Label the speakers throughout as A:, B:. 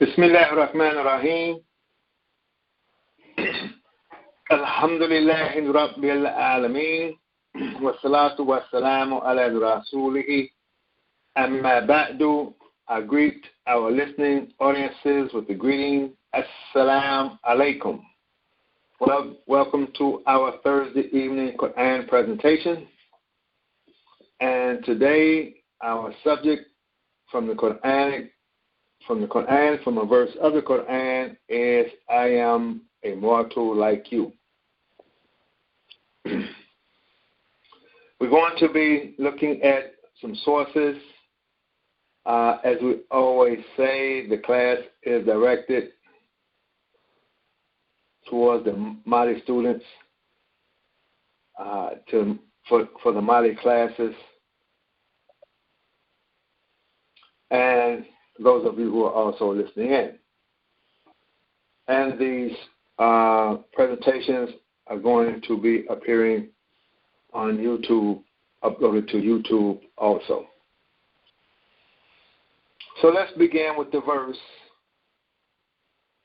A: Bismillah ar-Rahman ar-Rahim. Alhamdulillahi Rabbil Alameen. Wassalatu wassalamu ala rasulihi. Amma ba'du. I greet our listening audiences with the greeting, Assalamu alaikum. Well, welcome to our Thursday evening Quran presentation. And today, our subject from the Quran, from a verse of the Quran, is I am a mortal like you. We're going to be looking at some sources. As we always say, the class is directed towards the Mali students, for the Mali classes, and those of you who are also listening in. And these presentations are going to be appearing on YouTube, uploaded to YouTube also. So let's begin with the verse.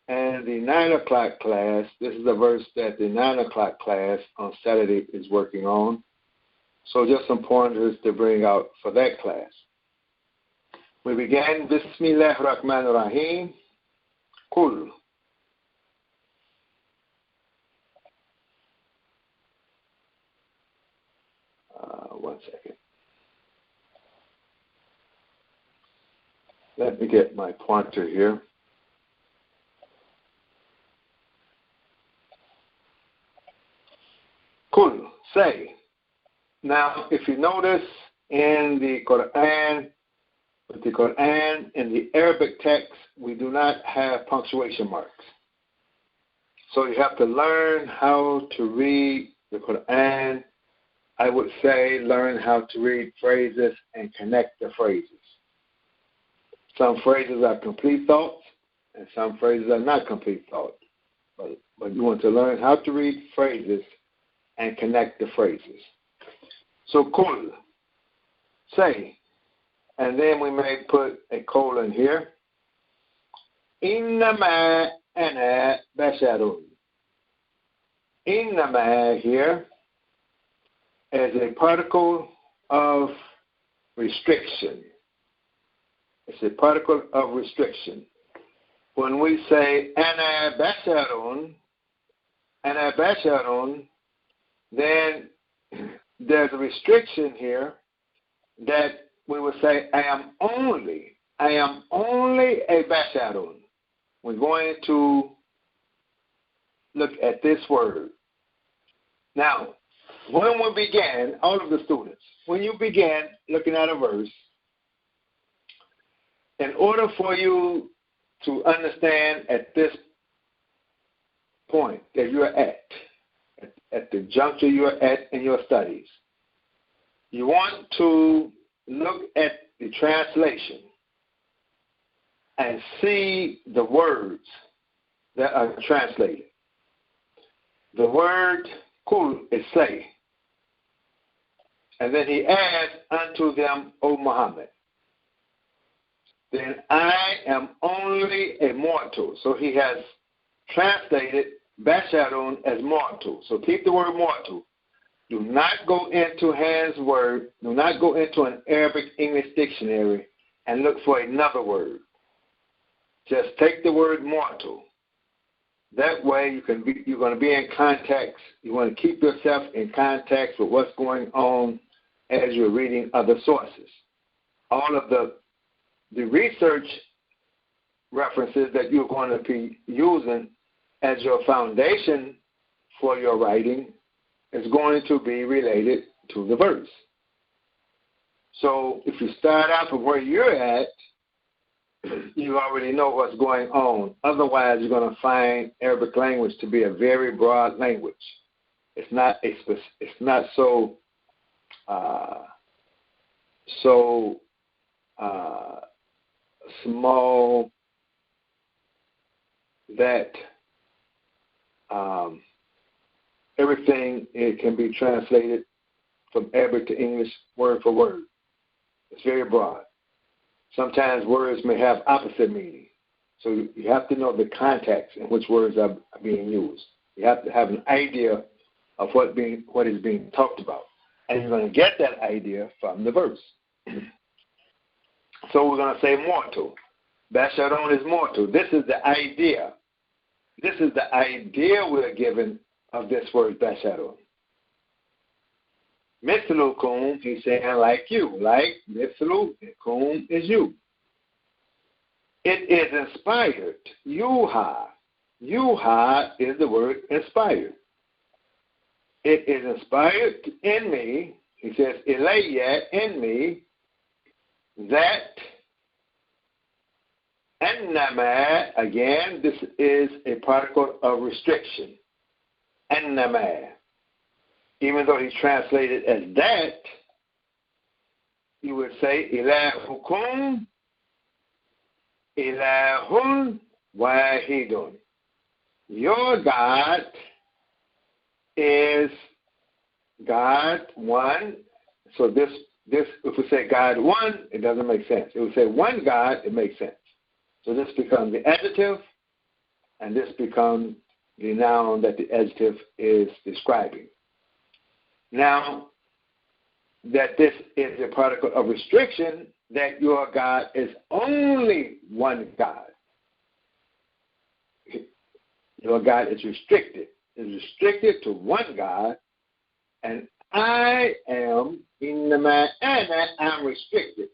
A: And the 9 o'clock class, this is the verse that the 9 o'clock class on Saturday is working on. So just some pointers to bring out for that class. We began, Bismillah ar-Rahman ar-Rahim, Kul. One second. Let me get my pointer here. Kul, say. Now, if you notice in the Quran, with the Quran in the Arabic text, we do not have punctuation marks. So you have to learn how to read the Quran. I would say learn how to read phrases and connect the phrases. Some phrases are complete thoughts, and some phrases are not complete thoughts. But you want to learn how to read phrases and connect the phrases. So, kul, say, and then we may put a colon here. Innama ana basharun. Innama here is a particle of restriction. It's a particle of restriction. When we say ana basharun, then there's a restriction here that we would say I am only a basharun. We're going to look at this word. Now, when we began, all of the students, when you began looking at a verse, in order for you to understand at this point that you're at the juncture you're at in your studies, you want to look at the translation and see the words that are translated. The word kul is say. And then he adds unto them, O Muhammed. Then I am only a mortal. So he has translated basharun as mortal. So keep the word mortal. Do not go into Hand's word. Do not go into an Arabic English dictionary and look for another word. Just take the word mortal. That way you're going to be in context. You want to keep yourself in context with what's going on as you're reading other sources. All of the research references that you're going to be using as your foundation for your writing is going to be related to the verse. So if you start out from where you're at, you already know what's going on. Otherwise, you're going to find Arabic language to be a very broad language. It's not so small that everything it can be translated from Arabic to English word for word. It's very broad. Sometimes words may have opposite meaning. So you have to know the context in which words are being used. You have to have an idea of what is being talked about. And you're going to get that idea from the verse. So we're going to say mortal. Bashadon is mortal. This is the idea. This is the idea we're given of this word Bashadon. Mithlu kum, he's saying like you. Like Mithlu, kum is you. It is inspired. Yuha. Yuha is the word inspired. It is inspired in me. He says, Ilayya, in me, that annama, again, this is a particle of restriction. Annama. Even though he translated as that, you would say, Ilahukum, Ilahun wahidun. Your God is God one. So this, if we say God one, it doesn't make sense. If we say one God, it makes sense. So this becomes the adjective, and this becomes the noun that the adjective is describing. Now, that this is a particle of restriction, that your God is only one God. Your God is restricted. It's restricted to one God, and I am in the man, and I'm restricted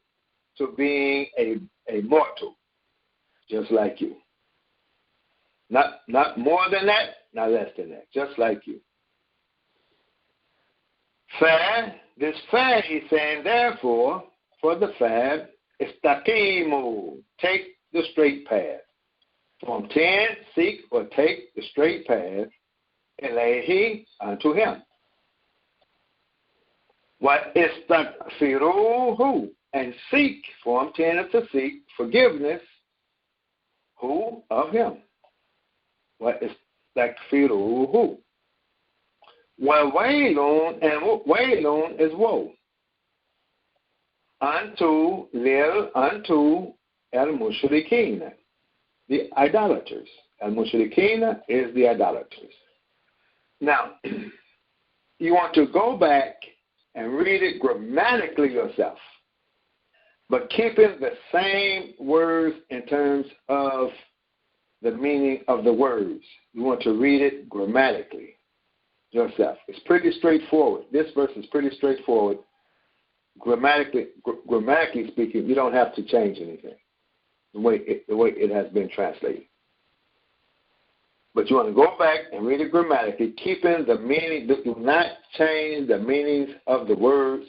A: to being a mortal, just like you. Not more than that, not less than that, just like you. Fa, this fa, he's saying, therefore, for the fa, istaqimu, take the straight path. From 10, seek or take the straight path, ilayhi, unto him. What istaghfiruhu, and seek, form 10 is to seek forgiveness, who? Of him. What istaghfiruhu. Well, wailun, and wailun is woe. Unto al-mushrikeen, the idolaters. Al-mushrikeen is the idolaters. Now, you want to go back and read it grammatically yourself, but keeping the same words in terms of the meaning of the words. You want to read it grammatically yourself. It's pretty straightforward. This verse is pretty straightforward. Grammatically speaking, you don't have to change anything the way it has been translated. But you want to go back and read it grammatically, keeping the meaning. Do not change the meanings of the words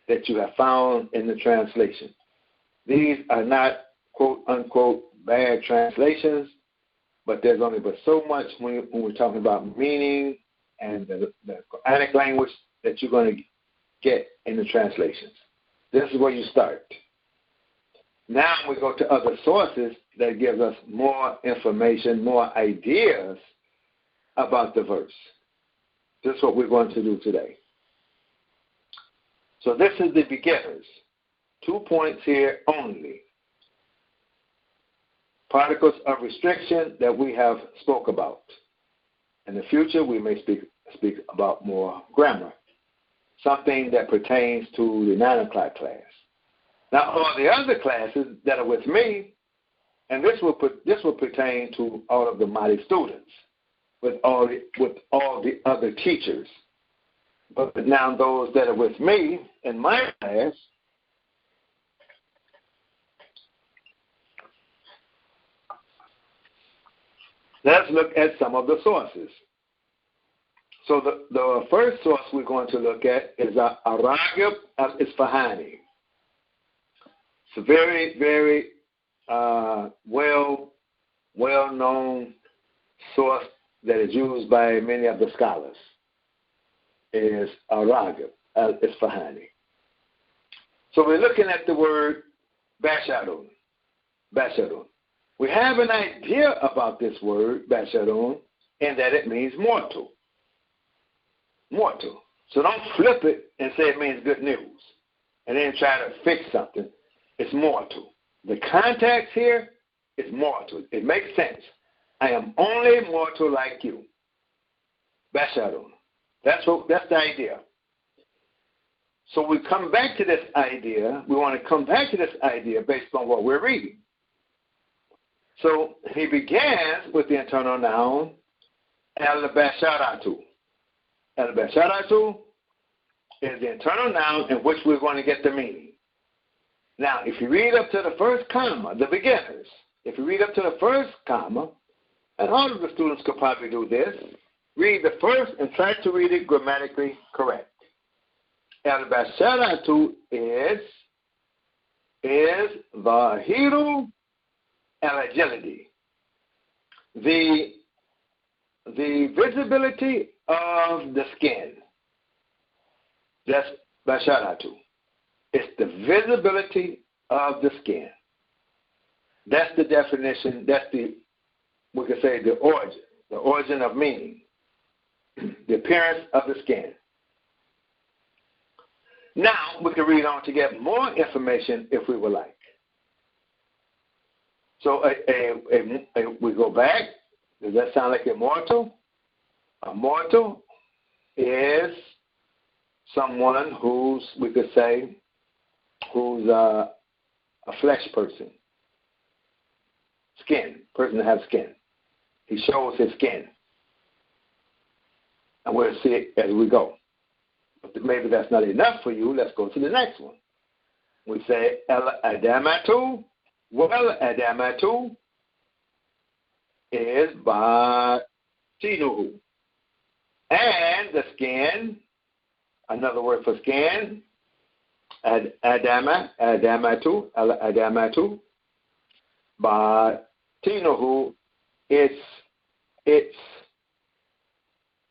A: that you have found in the translation. These are not quote unquote bad translations, but there's only but so much when we're talking about meaning and the Quranic language that you're going to get in the translations. This is where you start. Now we go to other sources that gives us more information, more ideas about the verse. This is what we're going to do today. So this is the beginners. 2 points here only. Particles of restriction that we have spoke about. In the future, we may speak about more grammar, something that pertains to the 9 o'clock class. Now, all the other classes that are with me, and this will pertain to all of the Mahdi students, with all the other teachers. But now those that are with me in my class, let's look at some of the sources. So the first source we're going to look at is Ar-Raghib al-Isfahani. It's a very, very well-known source that is used by many of the scholars. Is Ar-Raghib al-Isfahani. So we're looking at the word Bashadun. Bashadun. We have an idea about this word, Bashadun, in that it means mortal. Mortal. So don't flip it and say it means good news and then try to fix something. It's mortal. The context here is mortal. It makes sense. I am only mortal like you. Basharun. That's the idea. So we come back to this idea. We want to come back to this idea based on what we're reading. So he begins with the internal noun, al-basharatu. Al-basharatu is the internal noun in which we're going to get the meaning. Now, if you read up to the first comma, the beginners, if you read up to the first comma, and all of the students could probably do this, read the first and try to read it grammatically correct. Al-basharatu is zahiru al-agility. The visibility of the skin. That's basharatu. It's the visibility of the skin. That's the definition. That's we could say the origin of meaning. The appearance of the skin. Now we can read on to get more information if we would like. So we go back. Does that sound like immortal? A mortal is someone who's, we could say, who's a flesh person. Skin. Person that has skin. He shows his skin. And we'll see it as we go. But maybe that's not enough for you. Let's go to the next one. We say, el-adamatu. Well, adamatu is batinuhu. And the skin, another word for skin, adamatu, el-adamatu, batinuhu, it's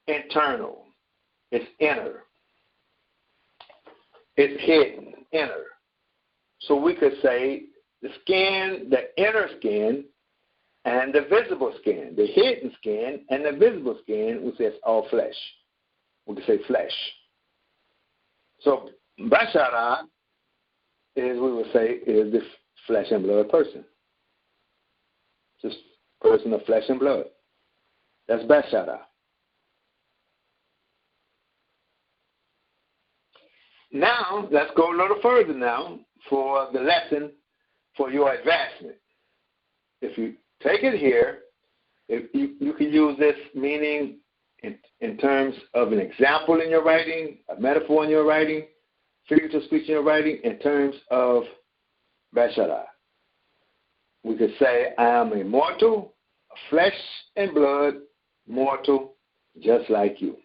A: internal, it's inner, it's hidden, inner. So we could say the skin, the inner skin, and the visible skin, the hidden skin and the visible skin, we say it's all flesh. We could say flesh. So bashara is, we would say, is the flesh and blood person. Just person of flesh and blood. That's bashara. Now, let's go a little further now for the lesson for your advancement. If you take it here, if you can use this meaning in terms of an example in your writing, a metaphor in your writing, figurative speech in your writing, in terms of bashara. We could say, I am a mortal, flesh and blood, mortal, just like you.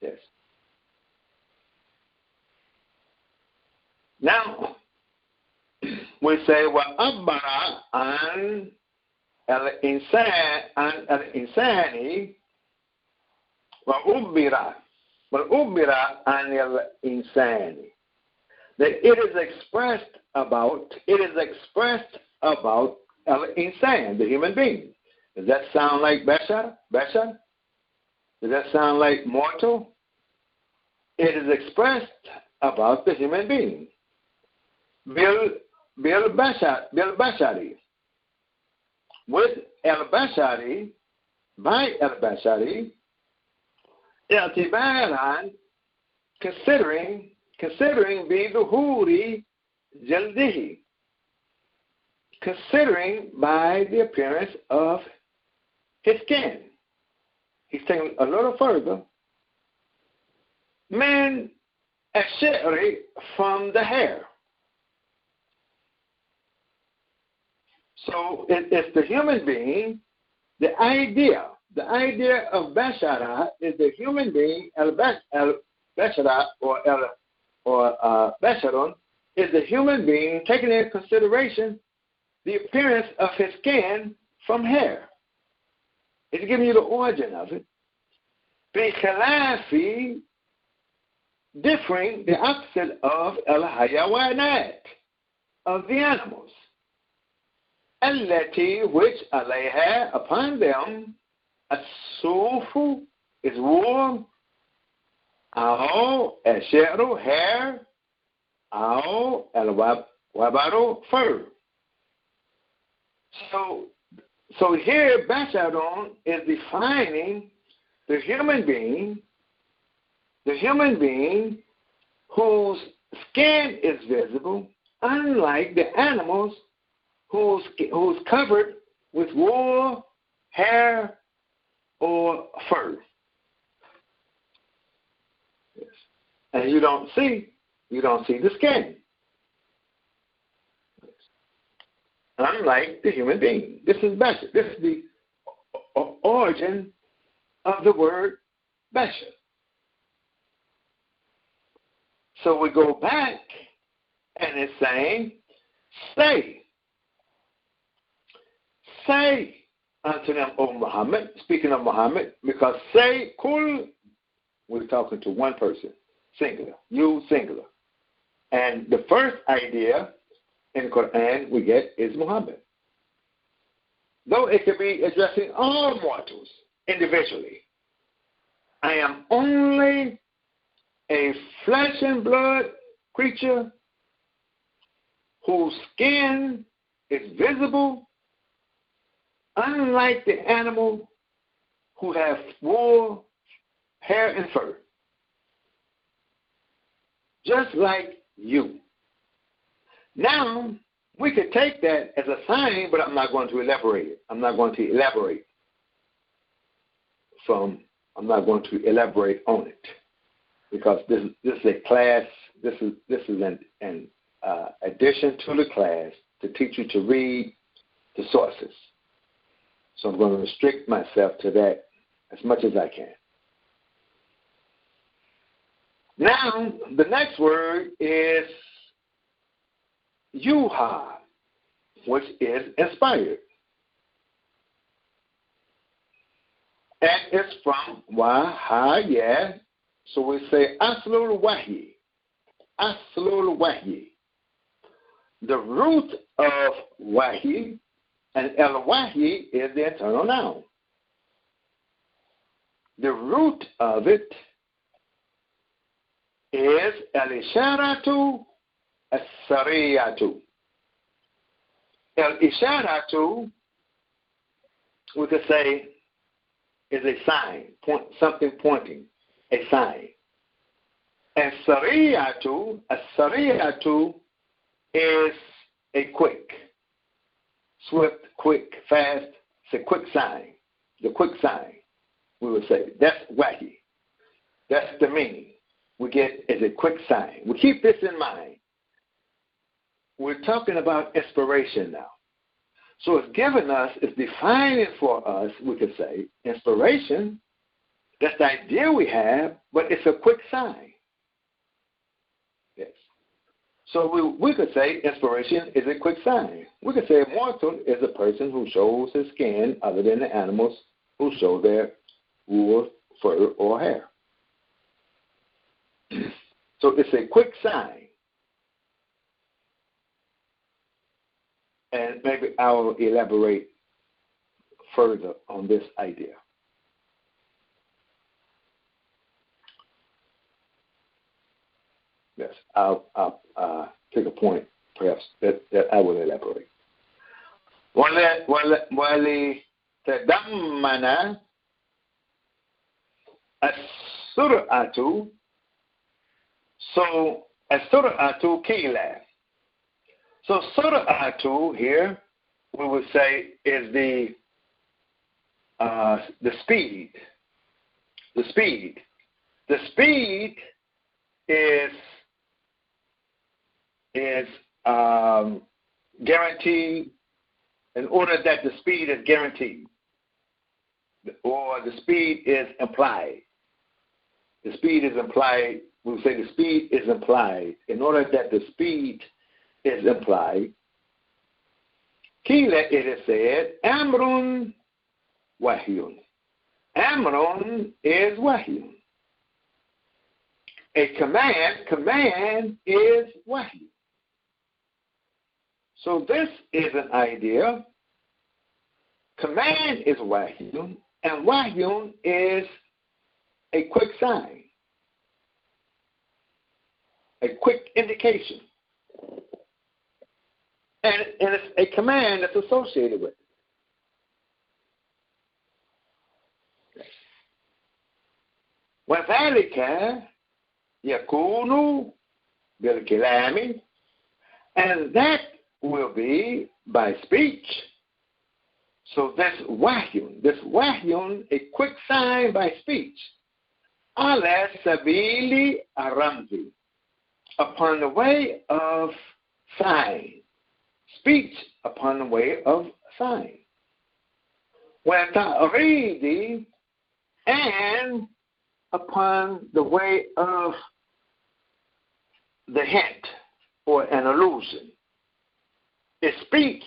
A: Yes. Now, we say, وَأَبَّرَ عَنْ الْإِنسَانِ وَأُبِّرَ عَنْ الْإِنسَانِ. That it is expressed about al-insan, the human being. Does that sound like bashar? Bashar? Does that sound like mortal? It is expressed about the human being. Bil-bashari. With al-bashari, by al-bashari, i'tibaran, considering biduhuri jaldihi, considering by the appearance of his skin. He's taking a little further. Min ash'ari, from the hair. So it's the human being. The idea of bashara is the human being. Al-bashara or basharun is the human being taking into consideration the appearance of his skin from hair. It's giving you the origin of it. Bikhilafi, differing, the opposite of al-hayawanat, of the animals. Allati, which alayha, upon them, as-sufu, is wool, aw al-shi'ru, hair, aw al-wabaru, fur. So here, Bashadon is defining the human being whose skin is visible, unlike the animals who's covered with wool, hair, or fur. Yes. And you don't see the skin. Yes. Unlike the human being. This is Basha. This is the origin of the word Basha. So we go back and it's saying, say unto them, O Muhammad, speaking of Muhammad, because say, kul, we're talking to one person, singular, you singular. And the first idea in the Quran we get is Muhammad. Though it could be addressing all mortals individually. I am only a flesh and blood creature whose skin is visible, unlike the animal who have wool, hair, and fur. Just like you. Now, we could take that as a sign, but I'm not going to elaborate it. I'm not going to elaborate on it. Because this is a class, this is an addition to the class to teach you to read the sources. So I'm going to restrict myself to that as much as I can. Now, the next word is yuha, which is inspired. And it's from wahaya. So we say aslul wahyi. Aslul wahyi. The root of wahyi, and el-wahyi is the eternal noun. The root of it is el-isharatu as-sariyatu. El-isharatu, we could say, is a sign, something pointing, a sign. And sariyatu, as-sariyatu is a quick, swift, quick, fast. It's a quick sign. The quick sign, we would say. That's wahi. That's the meaning we get as a quick sign. We keep this in mind. We're talking about inspiration now. So it's giving us, it's defining for us, we could say, inspiration. That's the idea we have, but it's a quick sign. Yes. So we could say inspiration is a quick sign. We could say a mortal is a person who shows his skin other than the animals who show their wool, fur, or hair. So it's a quick sign. And maybe I'll elaborate further on this idea. Yes, I'll take a point, perhaps, that I will elaborate. وَلِتَدَمَّنَ السُّرْعَةُ. So, السُّرْعَةُ كِيلًا. So, sur'atu here, we would say, is the speed. The speed. The speed is guaranteed in order that the speed is guaranteed, or the speed is implied. The speed is implied. We would say the speed is implied. In order that the speed is implied, Kila, it is said, Amrun Wahyun. Amrun is Wahyun. A command is Wahyun. So this is an idea. Command is Wahyun, and Wahyun is a quick sign, a quick indication. And it's a command that's associated with it. وَذَلِكَ يَكُونُ بِالْكِلَامِ, and that will be by speech. So this wahyun, a quick sign by speech, ala sabili aramzi, upon the way of sign. Speech upon the way of sign. وَتَعْرِيدِ, and upon the way of the hint or an allusion. It's speech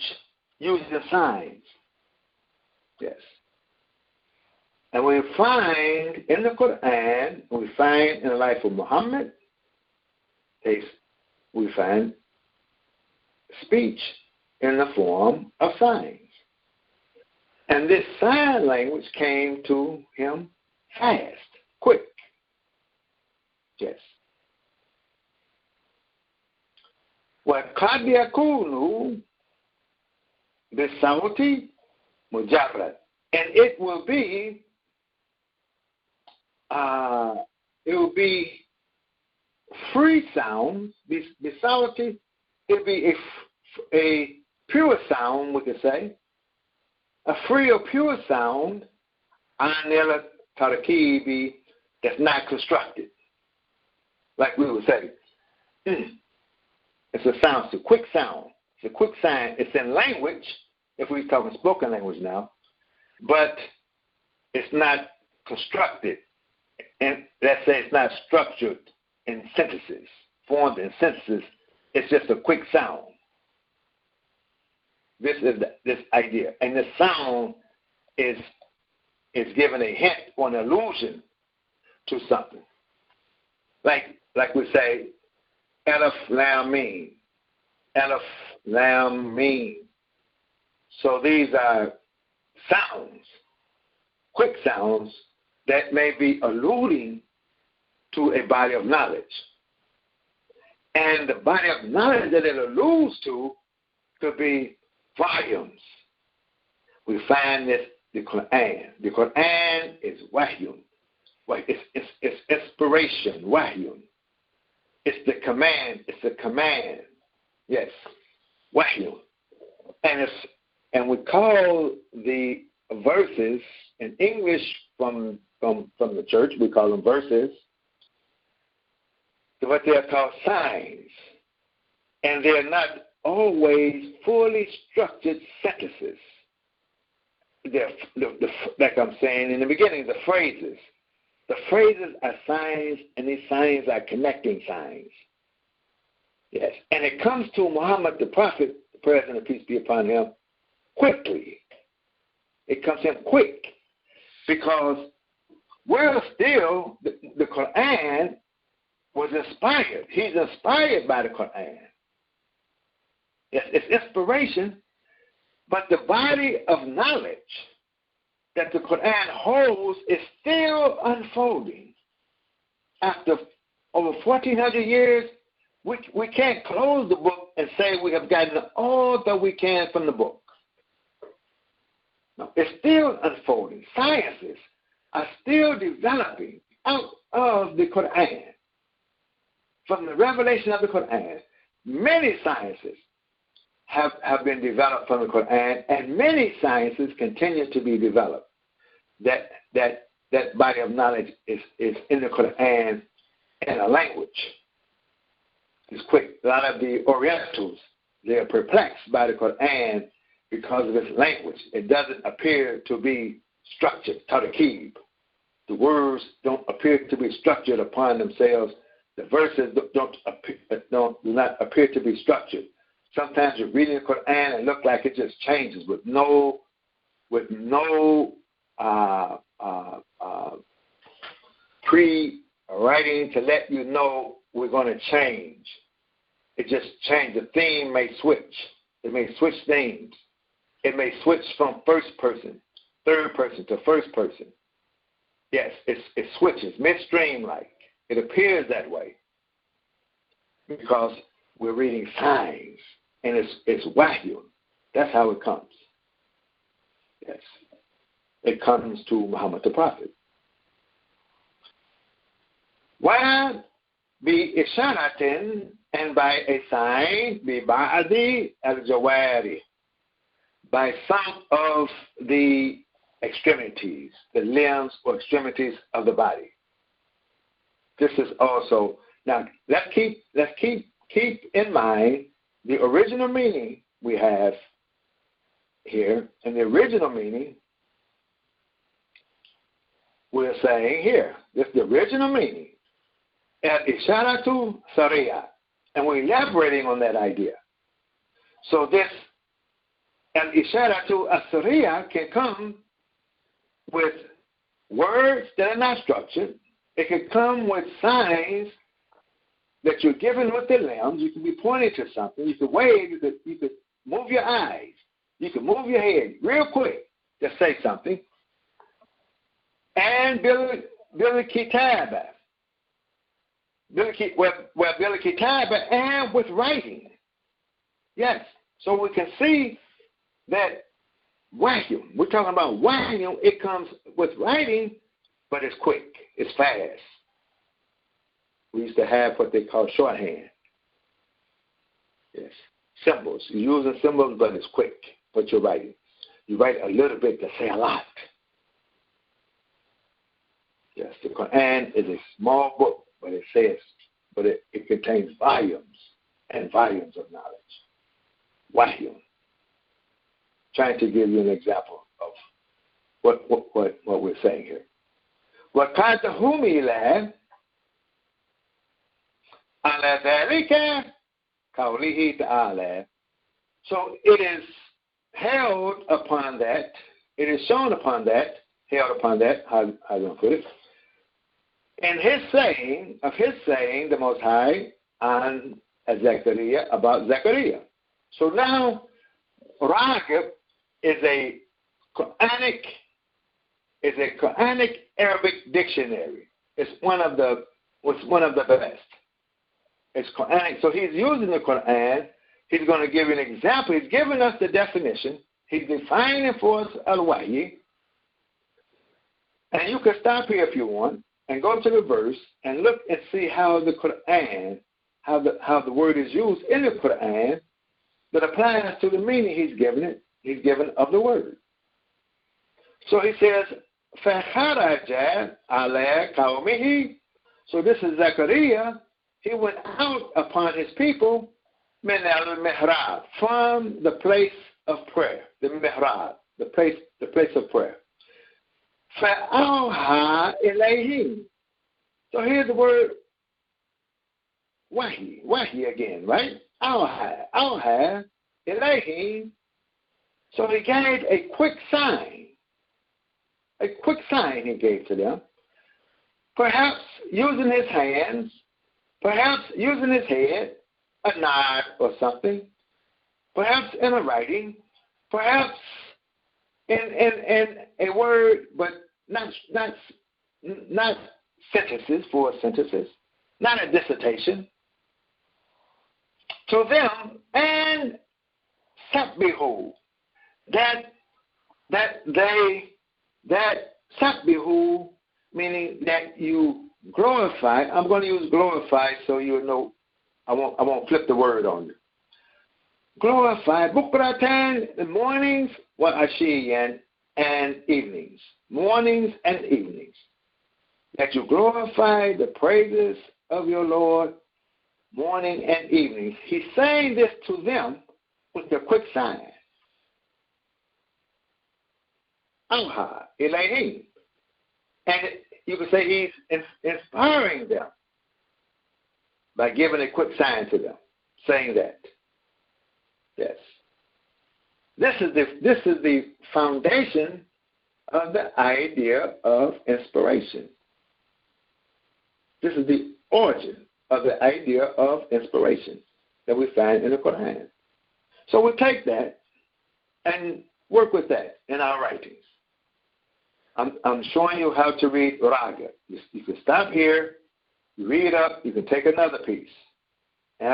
A: using signs. Yes. And we find in the Quran, we find in the life of Muhammad, we find speech in the form of signs. And this sign language came to him fast, quick. Yes. وَقَدْ يَكُونُ بِالصَّوْتِ مُجَرَّدٍ, and it will be free sound. Bisawati, it will be a pure sound, we could say, a free or pure sound, anila tarakibi, that's not constructed. Like we would say, it's a sound, it's a quick sound. It's a quick sound. It's in language, if we're talking spoken language now, but it's not constructed. And let's say it's not structured in sentences, formed in sentences. It's just a quick sound. This is this idea. And the sound is given a hint or an allusion to something. Like we say, Alif Lam Mim. Alif Lam Mim. So these are sounds, quick sounds, that may be alluding to a body of knowledge. And the body of knowledge that it alludes to could be volumes. We find this, the Quran. The Quran is wahyun. It's inspiration, wahyun. It's the command. It's a command. Yes, wahyun. And we call the verses in English from the church, we call them verses, what they are called signs. And they're not always fully structured sentences. They're, like I'm saying in the beginning, the phrases. The phrases are signs, and these signs are connecting signs. Yes. And it comes to Muhammad the Prophet, the President, peace be upon him, quickly. It comes in quick, because we're still, the Quran was inspired. He's inspired by the Quran. Yes, it's inspiration, but the body of knowledge that the Quran holds is still unfolding. After over 1,400 years, we can't close the book and say we have gotten all that we can from the book. No, it's still unfolding. Sciences are still developing out of the Quran. From the revelation of the Quran, many sciences have been developed from the Quran, and many sciences continue to be developed. That body of knowledge is in the Quran in a language. It's quick. A lot of the Orientals, they are perplexed by the Quran because of its language. It doesn't appear to be structured, tawheed. The words don't appear to be structured upon themselves. The verses do not appear to be structured. Sometimes you're reading the Quran and it looks like it just changes with no pre-writing to let you know we're going to change. It just changes. The theme may switch. It may switch themes. It may switch from first person, third person to first person. Yes, it switches midstream-like. It appears that way because we're reading signs. and it's wahyu. That's how it comes. Yes. It comes to Muhammad the Prophet. Why be isharatin, and by a sign, be ba'adi al-jawari, by some of the extremities, the limbs or extremities of the body. This is also, now let's keep in mind the original meaning we have here, and the original meaning we're saying here. This is the original meaning. Al-isharatu sariya. And we're elaborating on that idea. So this al-isharatu as-sariya can come with words that are not structured. It can come with signs that you're given with the limbs. You can be pointing to something. You could wave. You could move your eyes. You could move your head real quick to say something. And bil kitaba. Bil kitaba, and with writing. Yes. So we can see that wahyu. We're talking about wahyu. It comes with writing, but it's quick. It's fast. We used to have what they call shorthand. Yes. Symbols. You're using symbols, but it's quick. What you're writing. You write a little bit to say a lot. Yes, the Quran is a small book, but it contains volumes and volumes of knowledge. Wahyu. Trying to give you an example of what we're saying here. وَقَاتَهُمْ إِلَىٰ عَلَى ذَلِكَ قَوْلِهِ تَعَالَى. So it is held upon that, it is shown upon that, held upon that, how do I put it? And his saying, the Most High, on Zechariah, about Zechariah. So now, Ragib is a Quranic Arabic dictionary. It's one of the best. It's Quranic. So he's using the Quran. He's going to give you an example. He's giving us the definition. He's defining for us al-wahyi. And you can stop here if you want and go to the verse and look and see how the Quran, how the word is used in the Quran that applies to the meaning he's given of the word. So he says, فَخَرَجَ عَلَىٰ قَوْمِهِ. So this is Zechariah. He went out upon his people min al-mihrab, from the place of prayer, the mihrab, the place of prayer. فَأَوْحَىٰ إِلَيْهِمْ. So here's the word wahi again, right? أَوْحَىٰ إِلَيْهِمْ. So he gave a quick sign. A quick sign he gave to them. Perhaps using his hands, perhaps using his head, a nod or something, perhaps in a writing, perhaps in a word, but not sentences, full sentences, not a dissertation. To them, and sabbihu, that sabbihu, meaning that you glorify. I'm going to use glorify so you know. I won't flip the word on you. Glorify bukratan, the mornings, wa ashiyan, and evenings. Mornings and evenings. That you glorify the praises of your Lord morning and evenings. He's saying this to them with a quick sign. Awha ilayhim. And you could say he's inspiring them by giving a quick sign to them, saying that. Yes. This is the foundation of the idea of inspiration. This is the origin of the idea of inspiration that we find in the Quran. So we'll take that and work with that in our writings. I'm showing you how to read Raga. You can stop here, you read up, you can take another piece. And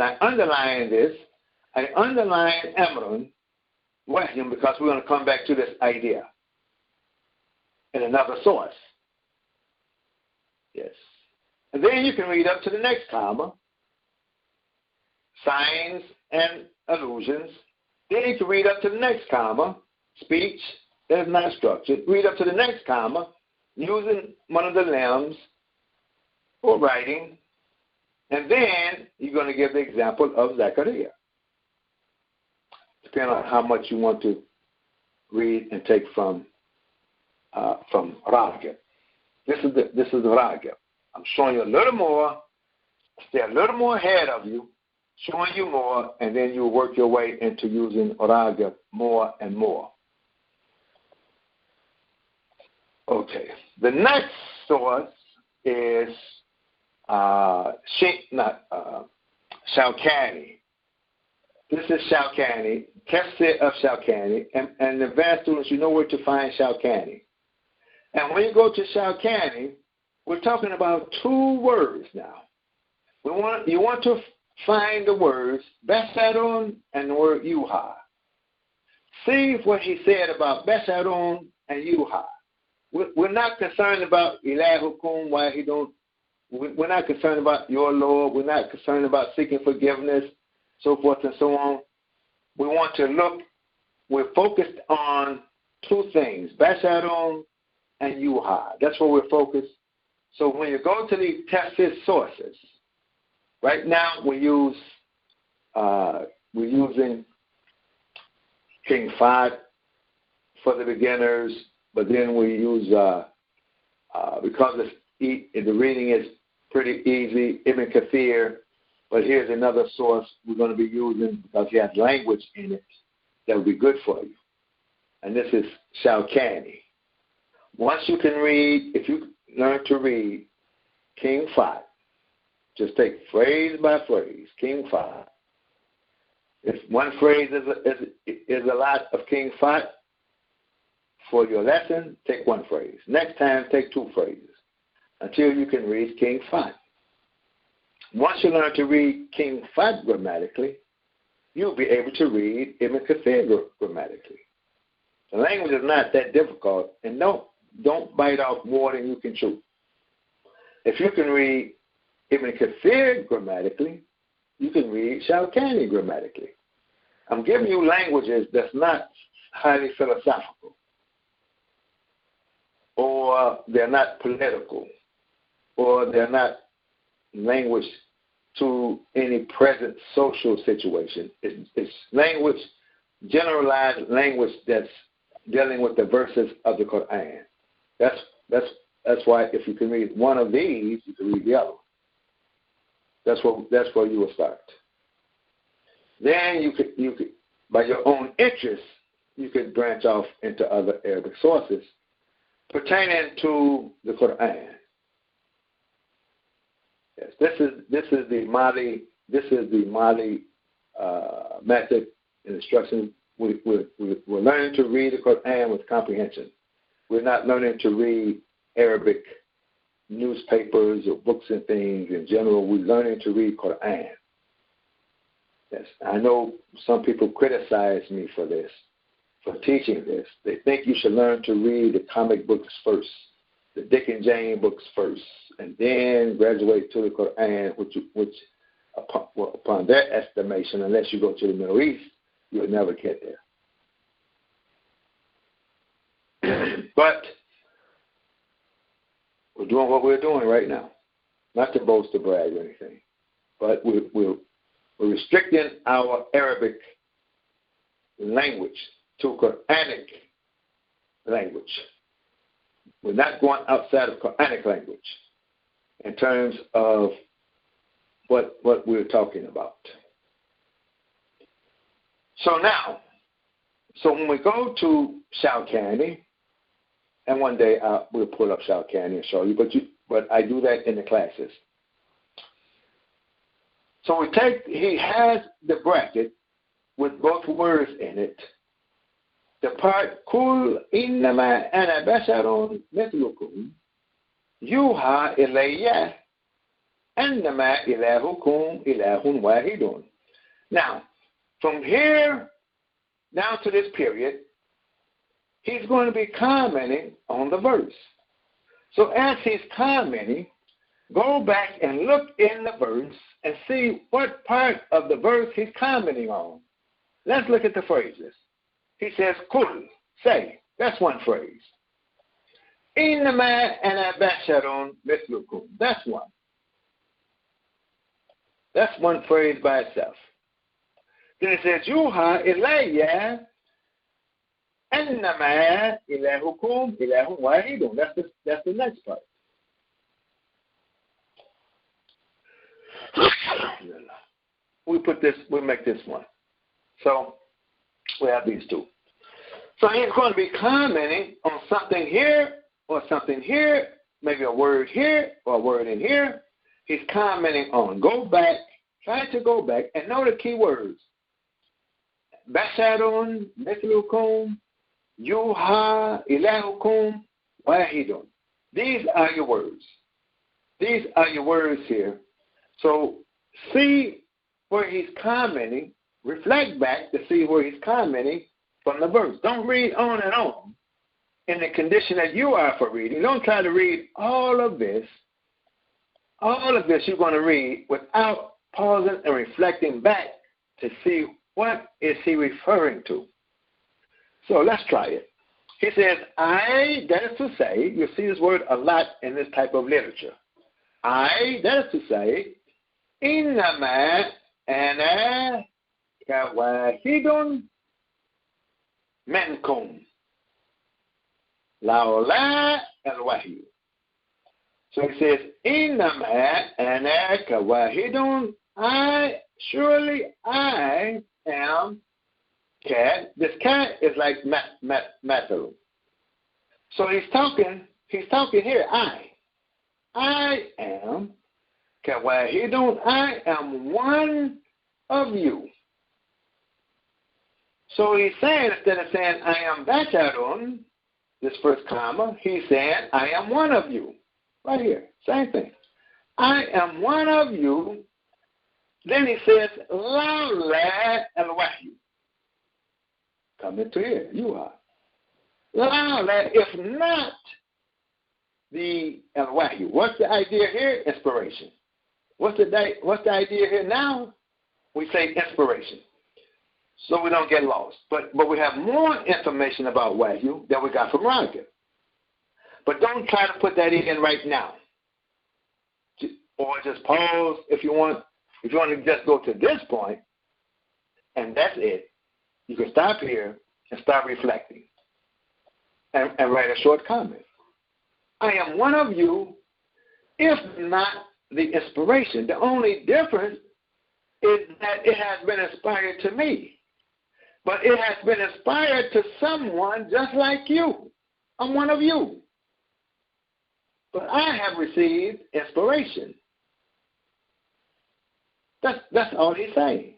A: I underline this I underline Amrun, Wahyun, because we're going to come back to this idea in another source. Yes. And then you can read up to the next comma, signs and allusions. Then you can read up to the next comma, speech that is not structured. Read up to the next comma, using one of the limbs for writing. And then you're going to give the example of Zechariah. Depending on how much you want to read and take from Ragib. This is the Ragib. I'm showing you a little more, stay a little more ahead of you, showing you more, and then you work your way into using Ragib more and more. Okay. The next source is Shawkani. This is Shawkani, Tafsir of Shawkani, and advanced students, you know where to find Shawkani. And when you go to Shawkani, we're talking about two words now. You want to find the words Besadon and the word Yuha. See what he said about Besadon and Yuha. We're not concerned about Ilahukum, why he don't. We're not concerned about your Lord. We're not concerned about seeking forgiveness, so forth and so on. We want to look. We're focused on two things, Besadon and Yuha. That's where we're focused. So when you go to the Tafsir sources, right now we're using King Fahd for the beginners, but then we use because the reading is pretty easy, Ibn Kathir. But here's another source we're going to be using because he has language in it that will be good for you, and this is Shawkani. Once you can read, if you learn to read King Fahd, just take phrase by phrase, King Fahd. If one phrase is a lot of King Fahd for your lesson, take one phrase. Next time, take two phrases until you can read King Fahd. Once you learn to read King Fahd grammatically, you'll be able to read Ibn Kathir grammatically. The language is not that difficult, and don't bite off more than you can chew. If you can read Ibn Kathir grammatically, you can read Shawkani grammatically. I'm giving you languages that's not highly philosophical, or they're not political, or they're not language to any present social situation. It's language, generalized language that's dealing with the verses of the Quran. That's why if you can read one of these, you can read the other. That's where you will start. Then you could by your own interest, you could branch off into other Arabic sources pertaining to the Quran. Yes, this is the Mali method and instruction. We're learning to read the Quran with comprehension. We're not learning to read Arabic newspapers or books and things in general. We're learning to read Quran. Yes, I know some people criticize me for this, for teaching this. They think you should learn to read the comic books first, the Dick and Jane books first, and then graduate to the Quran, which upon their estimation, unless you go to the Middle East, you'll never get there. But we're doing what we're doing right now. Not to boast or brag or anything, but we're restricting our Arabic language to Quranic language. We're not going outside of Quranic language in terms of what we're talking about. So when we go to Shawkani, and one day we'll pull up Shawkani and show you, but I do that in the classes. So he has the bracket with both words in it. The part Kul innama ana basharun mithlukum yuha ilayya annama ilahukum ilahun wahidun. Now, from here down to this period, he's going to be commenting on the verse. So as he's commenting, go back and look in the verse and see what part of the verse he's commenting on. Let's look at the phrases. He says, kul, say. That's one phrase. Innama ana basharun mithlukum. That's one. That's one phrase by itself. Then it says, Yuha ilayya annama ilahukum ilahun wahidun. That's the next part. We make this one. So we have these two. So he's going to be commenting on something here or something here, maybe a word here or a word in here. He's commenting on. Go back, try to go back and know the key words. Basharun, mithlukum, yuha, ilahukum, wahidun. These are your words. These are your words here. So see where he's commenting. Reflect back to see where he's commenting from the verse. Don't read on and on in the condition that you are for reading. Don't try to read all of this. All of this you're going to read without pausing and reflecting back to see what is he referring to. So let's try it. He says, I, that is to say, you'll see this word a lot in this type of literature. I, that is to say, innama ana kawahidun minkum laula al-wahyu. So he says, innama ana kawahidun. Surely I am cat. This cat is like mathalu. So he's talking here, I am kawahidun. I am one of you. So he's saying, instead of saying I am basharun, this first comma, he's saying I am one of you. Right here, same thing. I am one of you. Then he says, Lawla al-wahyu. Come into here, you are. Lawla, if not the al-wahyu. What's the idea here? Inspiration. What's the idea here now? We say inspiration. So we don't get lost. But we have more information about wahyu than we got from Raga. But don't try to put that in right now. Or just pause if you want. If you want to just go to this point, and that's it, you can stop here and start reflecting and write a short comment. I am one of you, if not the inspiration. The only difference is that it has been inspired to me. But it has been inspired to someone just like you. I'm one of you. But I have received inspiration. That's all he's saying.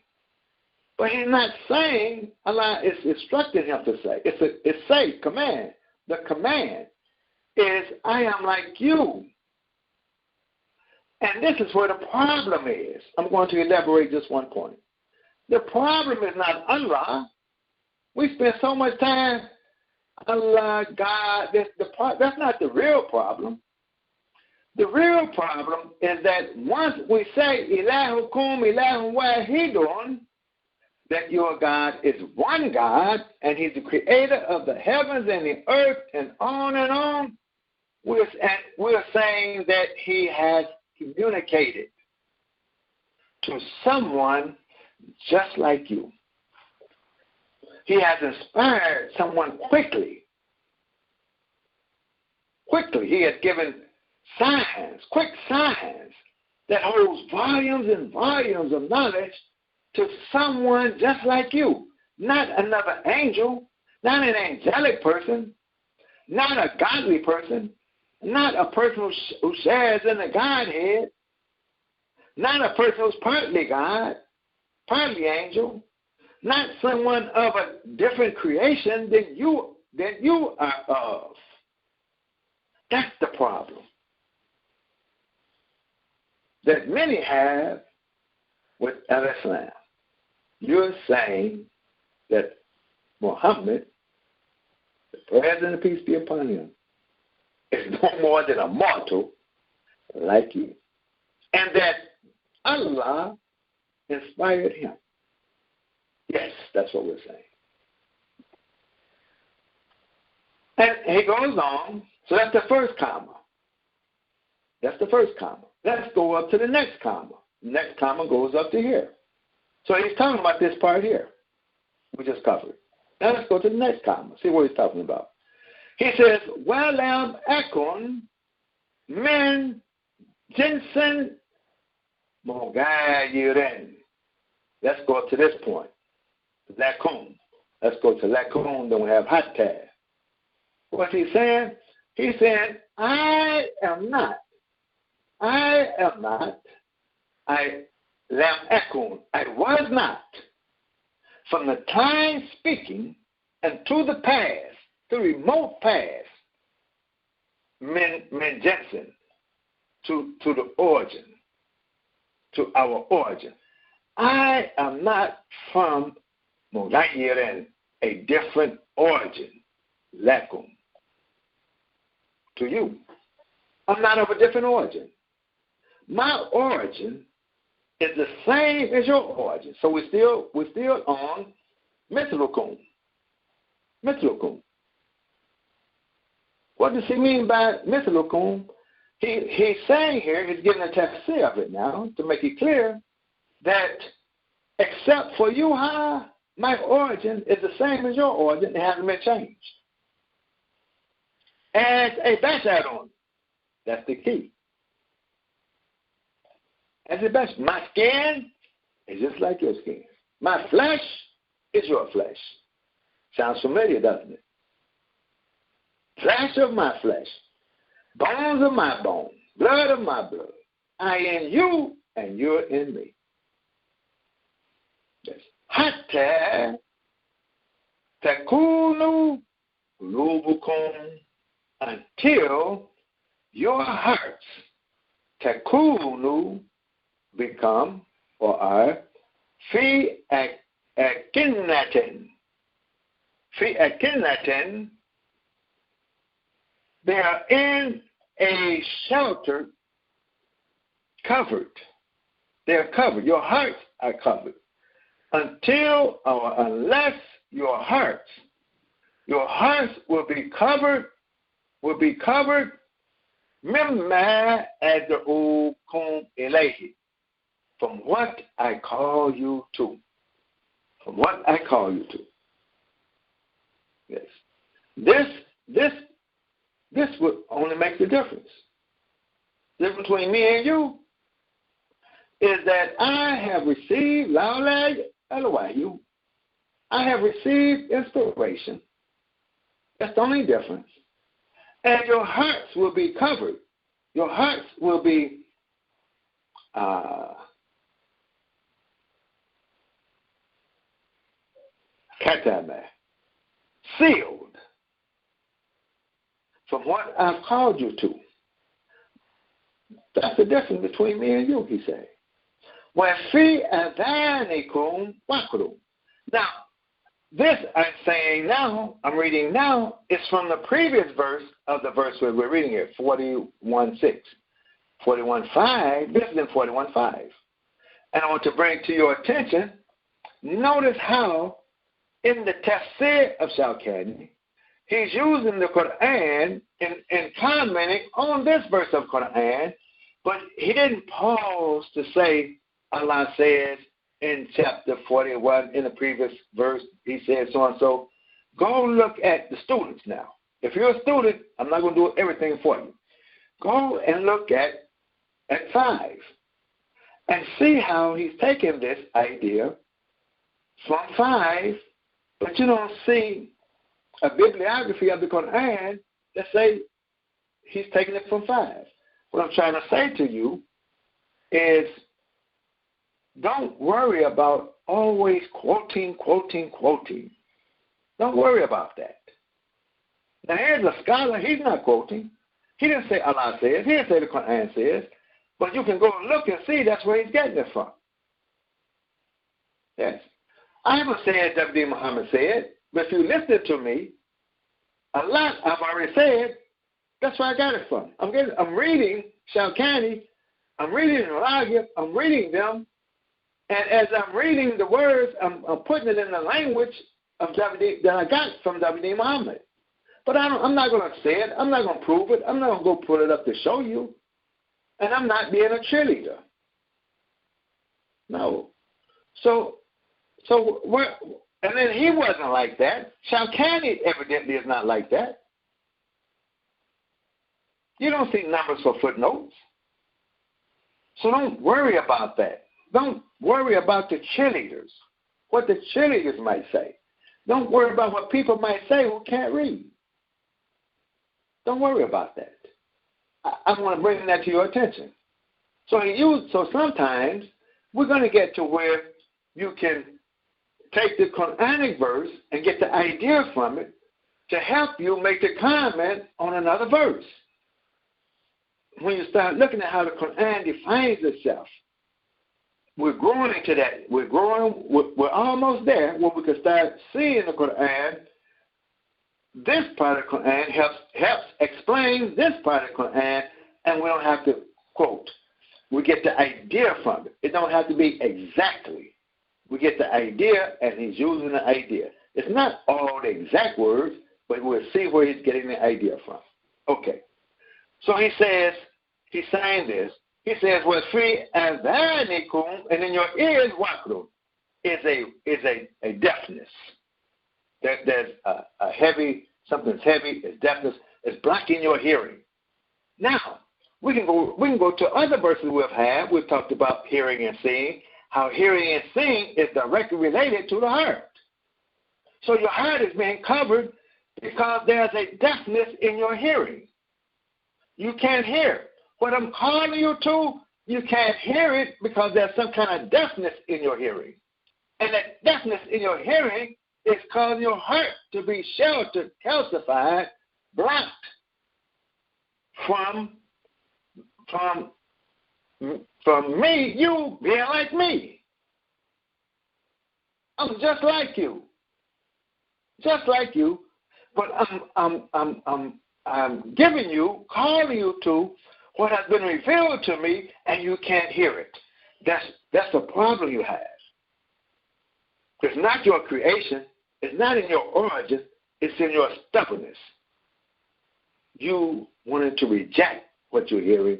A: But he's not saying, Allah is instructing him to say. It's say, command. The command is, I am like you. And this is where the problem is. I'm going to elaborate just one point. The problem is not Allah. We spend so much time, Allah, God, that's not the real problem. The real problem is that once we say ilahukum ilahun wahidun, that your God is one God and he's the creator of the heavens and the earth and on, we're saying that he has communicated to someone just like you. He has inspired someone quickly. He has given signs, quick signs that holds volumes and volumes of knowledge to someone just like you. Not another angel, not an angelic person, not a godly person, not a person who shares in the Godhead, not a person who's partly God, partly angel, not someone of a different creation than you are of. That's the problem that many have with Islam. you're saying that Muhammad, the President of peace be upon him, is no more than a mortal like you, and that Allah inspired him. Yes, that's what we're saying. And he goes on. So that's the first comma. That's the first comma. Let's go up to the next comma. The next comma goes up to here. So he's talking about this part here. We just covered. Now let's go to the next comma. See what he's talking about. He says, Walam akun min jinsin mogayirin. Let's go up to this point. Lakum. Let's go to lakum, then we have hatta. What's he saying? He's saying, I am not, lam akun, I was not, from the time speaking and to the past, the remote past, min jinsin, to the origin, to our origin. I am not from Mugayirin, a different origin, lakum, to you. I'm not of a different origin. My origin is the same as your origin. So we're still on mithlukum. Mithlukum. What does he mean by mithlukum? He's saying here, he's giving a tafsir of it now to make it clear that except for you, my origin is the same as your origin. It hasn't been changed. As a bashadun. That's the key. As a bashadun. My skin is just like your skin. My flesh is your flesh. Sounds familiar, doesn't it? Flesh of my flesh. Bones of my bones. Blood of my blood. I in you and you're in me. Yes. Hatta takunu qulubukum, until your hearts takunu become or are fi akinnatin. Fi akinnatin, they are in a shelter, covered. They are covered. Your hearts are covered. Until or unless your hearts will be covered, mimma ad'ukum ilayhi, from what I call you to. From what I call you to. Yes. This would only make the difference. The difference between me and you is that I have received I have received inspiration. That's the only difference. And your hearts will be covered. Your hearts will be sealed from what I've called you to. That's the difference between me and you, he said. Now, this I'm reading now, is from the previous verse of the verse where we're reading here, 41:6. 41:5, this is in 41:5. And I want to bring to your attention, notice how in the tafsir of Shawkani, he's using the Quran and commenting on this verse of Quran, but he didn't pause to say, Allah says in chapter 41, in the previous verse, he said so and so. Go look at the students now. If you're a student, I'm not going to do everything for you. Go and look at 5 and see how he's taking this idea from 5, but you don't see a bibliography of the Quran that say he's taking it from 5. What I'm trying to say to you is don't worry about always quoting. Don't worry about that. Now here's a scholar, he's not quoting. He didn't say Allah says, he didn't say the Quran says, but you can go and look and see that's where he's getting it from. Yes. I haven't said W.D. Muhammad said, but if you listen to me, a lot I've already said. That's where I got it from. I'm reading Shalkani, I'm reading Ragib, I'm reading them, and as I'm reading the words, I'm putting it in the language of W.D. that I got from W.D. Muhammad. But I'm not going to say it. I'm not going to prove it. I'm not going to go put it up to show you. And I'm not being a cheerleader. No. So and then he wasn't like that. Shalkani evidently is not like that. You don't see numbers for footnotes. So don't worry about that. Don't worry about the cheerleaders, what the cheerleaders might say. Don't worry about what people might say who can't read. Don't worry about that. I want to bring that to your attention. So sometimes we're going to get to where you can take the Quranic verse and get the idea from it to help you make the comment on another verse. When you start looking at how the Quran defines itself, we're growing into that. We're almost there where we can start seeing the Quran. This part of the Quran helps explain this part of the Quran, and we don't have to quote. We get the idea from it. It don't have to be exactly. We get the idea, and he's using the idea. It's not all the exact words, but we'll see where he's getting the idea from. Okay. So he's saying this. He says, "Well, free adhanikum," and in your ears, waqrun, is a deafness. There's a heavy, something's heavy, it's deafness, it's blocking your hearing. Now, we can go to other verses we've had. We've talked about hearing and seeing, how hearing and seeing is directly related to the heart. So your heart is being covered because there's a deafness in your hearing. You can't hear. What I'm calling you to, you can't hear it because there's some kind of deafness in your hearing. And that deafness in your hearing is causing your heart to be sheltered, calcified, blocked from me, you being like me. I'm just like you. Just like you. But I'm giving you, calling you to what has been revealed to me, and you can't hear it. That's the problem you have. It's not your creation. It's not in your origin. It's in your stubbornness. You wanted to reject what you're hearing.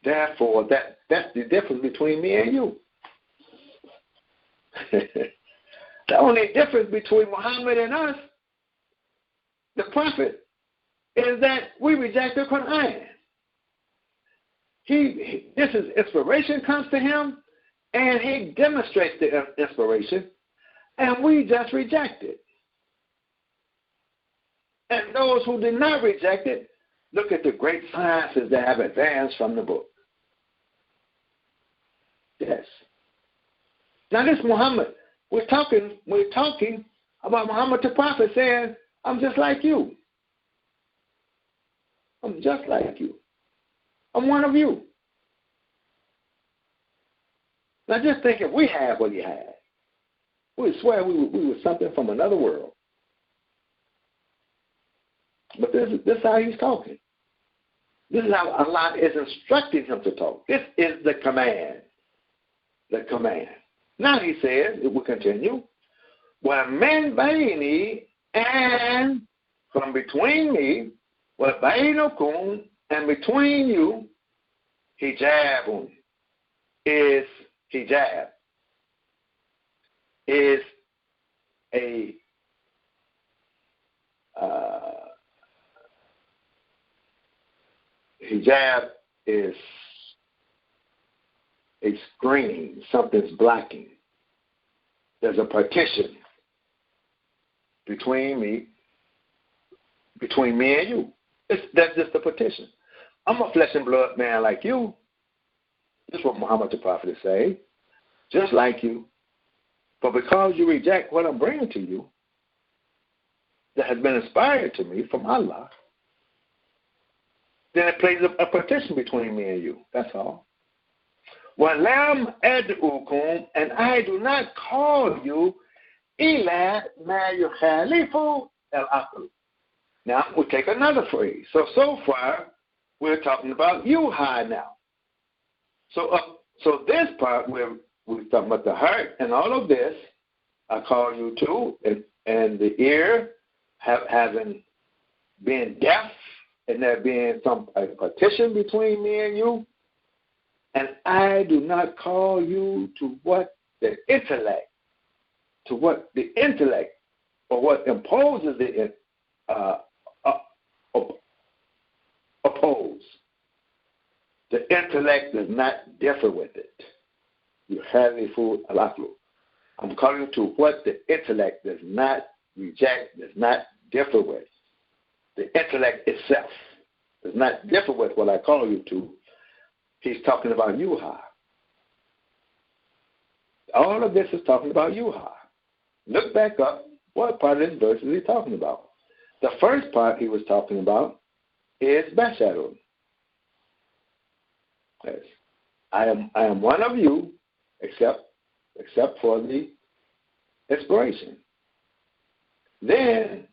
A: Therefore, that's the difference between me and you. The only difference between Muhammad and us, the prophet, is that we reject the Quran. This is inspiration comes to him, and he demonstrates the inspiration, and we just reject it. And those who did not reject it, look at the great sciences that have advanced from the book. Yes. Now this Muhammad, we're talking about Muhammad the prophet saying, I'm just like you. I'm just like you. I'm one of you. Now just think if we had what he had. We would swear we were something from another world. But this is how he's talking. This is how Allah is instructing him to talk. This is the command. The command. Now he says, it will continue, وَمِنْ بَيْنِي, and from between me, وَبَيْنُكُمْ, and between you, hijabun, is hijab, is a hijab is a screen, something's blocking. There's a partition between me and you. That's just a partition. I'm a flesh and blood man like you. This is what Muhammad the prophet is saying. Just like you. But because you reject what I'm bringing to you, that has been inspired to me from Allah, then it plays a partition between me and you. That's all. وَلَمْ أَدْعُكُمْ, and I do not call you إلى ما يخالف العقل. Now we'll take another phrase. So far we're talking about you high now. So this part we're talking about the heart and all of this. I call you to, and the ear having been deaf, and there being a partition between me and you. And I do not call you to what the intellect, or what imposes the oppose. The intellect does not differ with it. You have a full alaqlu. I'm calling you to what the intellect does not reject, does not differ with. The intellect itself does not differ with what I call you to. He's talking about Yuha. All of this is talking about Yuha. Look back up. What part of this verse is he talking about? The first part he was talking about is Basharun. Yes. I am one of you, except for the inspiration. Then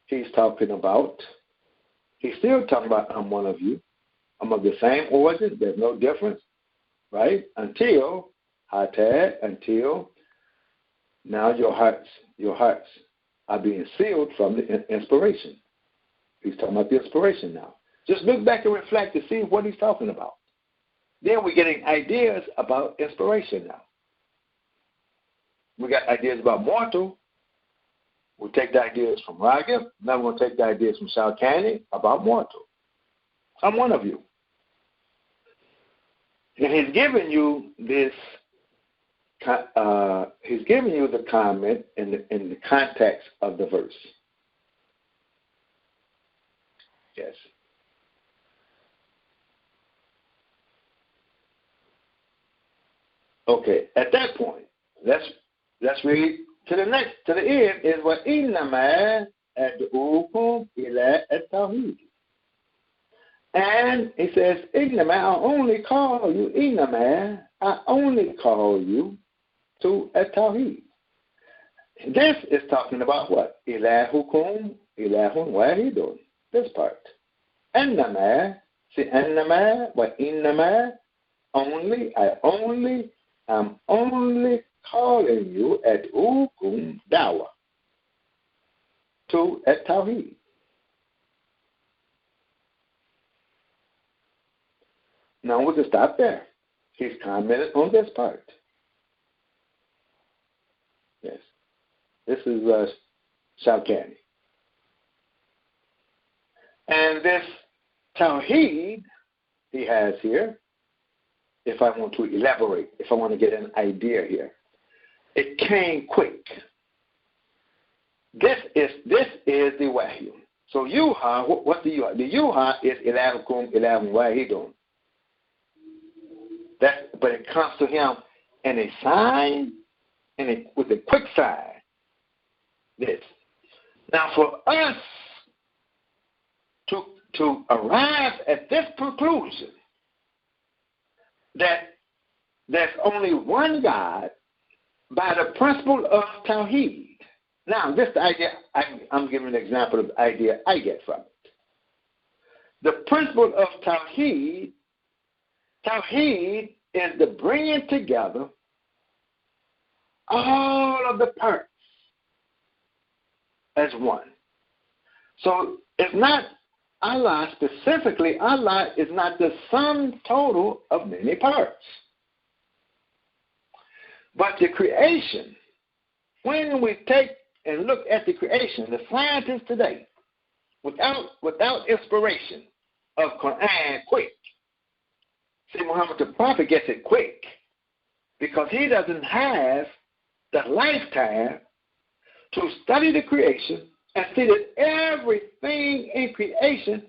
A: he's still talking about I'm one of you. I'm of the same origin. There's no difference, right? Until now your hearts are being sealed from the inspiration. He's talking about the inspiration now. Just look back and reflect to see what he's talking about. Then we're getting ideas about inspiration now. We got ideas about mortal. We'll take the ideas from Ragib. Now we're going to take the ideas from Shalkani about mortal. I'm one of you. And he's giving you this. He's giving you the comment in the context of the verse. Yes. Okay. At that point, let's read to the end. Is what إنما أدعوكم إلى التوحيد. And he says, إنما, I only call you, إنما, I only call you to a Tawheed. This is talking about what? إلهكم إله واحد. This part. إنما, see إنما, وإنما, only, I'm only calling you at ukum dawa to at Tawheed. Now we'll just stop there. He's commented on this part. Yes. This is Shalkani. And this Tawheed he has here, if I want to elaborate, if I want to get an idea here, it came quick. This is the wahyu. So Yuha, what's the Yuha? The Yuha is ilahukum ilahum wahidun. But it comes to him in a sign, with a quick sign. This. Now for us to arrive at this conclusion that there's only one God by the principle of Tawheed. Now, this idea, I'm giving an example of the idea I get from it. The principle of Tawheed is the bringing together all of the parts as one. So it's not Allah specifically. Allah is not the sum total of many parts. But the creation, when we take and look at the creation, the scientists today, without inspiration of Quran, quick. See, Muhammad the Prophet gets it quick because he doesn't have the lifetime to study the creation and see that everything in creation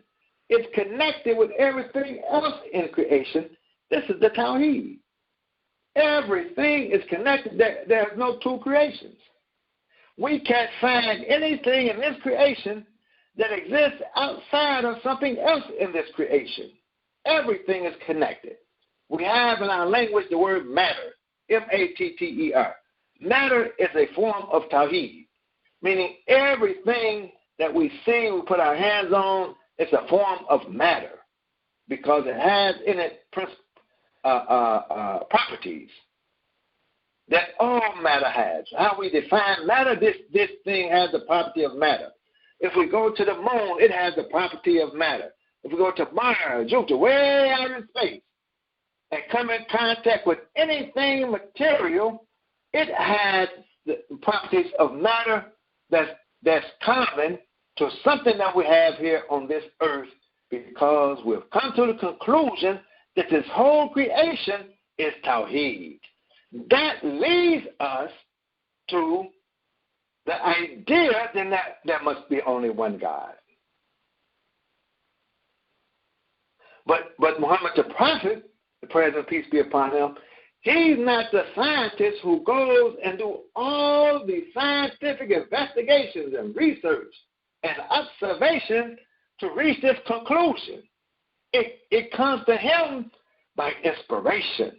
A: is connected with everything else in creation. This is the Tawheed. Everything is connected. There's no two creations. We can't find anything in this creation that exists outside of something else in this creation. Everything is connected. We have in our language the word matter, M-A-T-T-E-R. Matter is a form of Tawheed, meaning everything that we see, we put our hands on, it's a form of matter because it has in it properties that all matter has. How we define matter, this thing has the property of matter. If we go to the moon, it has the property of matter. If we go to Mars, Jupiter, way out in space, and come in contact with anything material, it has the properties of matter that's common to something that we have here on this earth, because we've come to the conclusion that this whole creation is Tawheed. That leads us to the idea then that there must be only one God. But Muhammad the Prophet, the praise and peace be upon him, he's not the scientist who goes and do all the scientific investigations and research and observation to reach this conclusion. It comes to him by inspiration.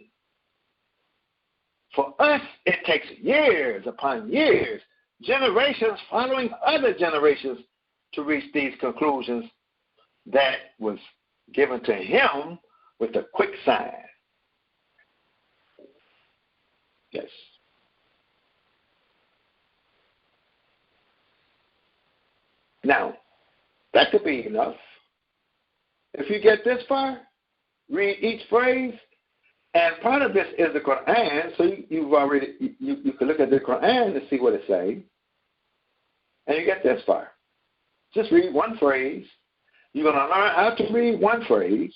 A: For us, it takes years upon years, generations following other generations to reach these conclusions that was given to him with a quick sign. Yes. Now, that could be enough. If you get this far, read each phrase, and part of this is the Quran, so you can look at the Quran to see what it says, and you get this far. Just read one phrase. You're going to learn how to read one phrase.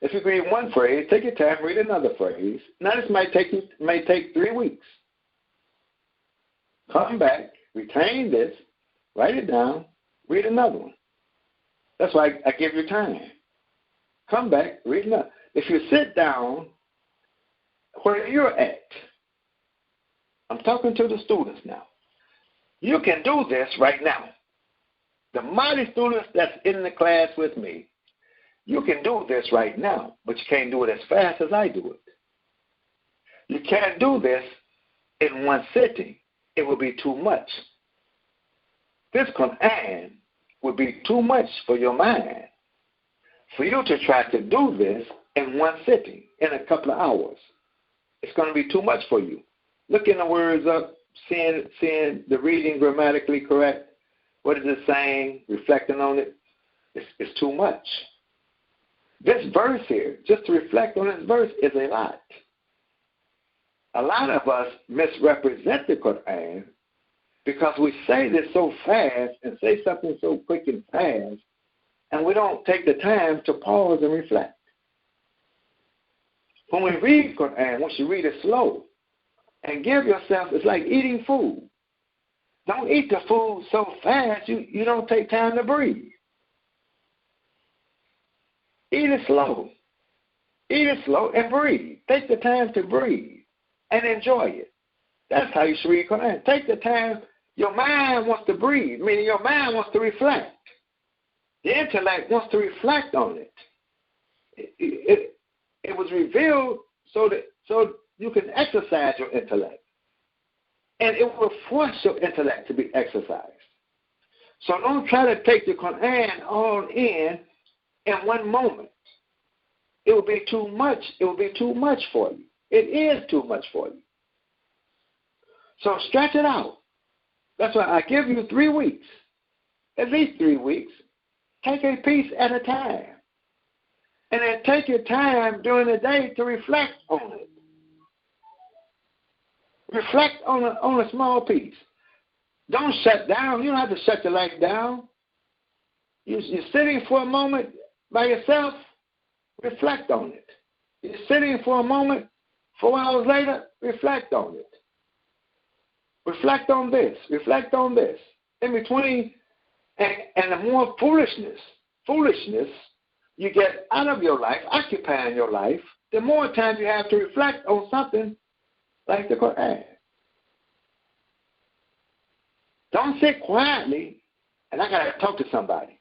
A: If you read one phrase, take your time, read another phrase. Now this might take 3 weeks. Come back, retain this, write it down, read another one. That's why I give you time. Come back, read another. If you sit down where you're at, I'm talking to the students now. You can do this right now. The mighty students that's in the class with me, you can do this right now, but you can't do it as fast as I do it. You can't do this in one sitting. It will be too much. This Quran would be too much for your mind. For you to try to do this in one sitting, in a couple of hours, it's going to be too much for you. Looking the words up, seeing the reading grammatically correct. What is it saying? Reflecting on it. It's too much. This verse here, just to reflect on this verse, is a lot. A lot of us misrepresent the Quran because we say this so fast and say something so quick and fast, and we don't take the time to pause and reflect. When we read Quran, once you read it slow and give yourself, it's like eating food. Don't eat the food so fast you don't take time to breathe. Eat it slow. Eat it slow and breathe. Take the time to breathe and enjoy it. That's how you should read Quran. Take the time. Your mind wants to breathe, meaning your mind wants to reflect. The intellect wants to reflect on it. It was revealed so you can exercise your intellect. And it will force your intellect to be exercised. So don't try to take the Quran all in one moment. It will be too much. It will be too much for you. It is too much for you. So stretch it out. That's why I give you 3 weeks. At least 3 weeks. Take a piece at a time. And then take your time during the day to reflect on it. Reflect on a small piece. Don't shut down. You don't have to shut your life down. You're sitting for a moment by yourself. Reflect on it. You're sitting for a moment. 4 hours later, reflect on it. Reflect on this. Reflect on this. In between, and the more foolishness you get out of your life, occupying your life, the more time you have to reflect on something like the Quran. Don't sit quietly and I got to talk to somebody.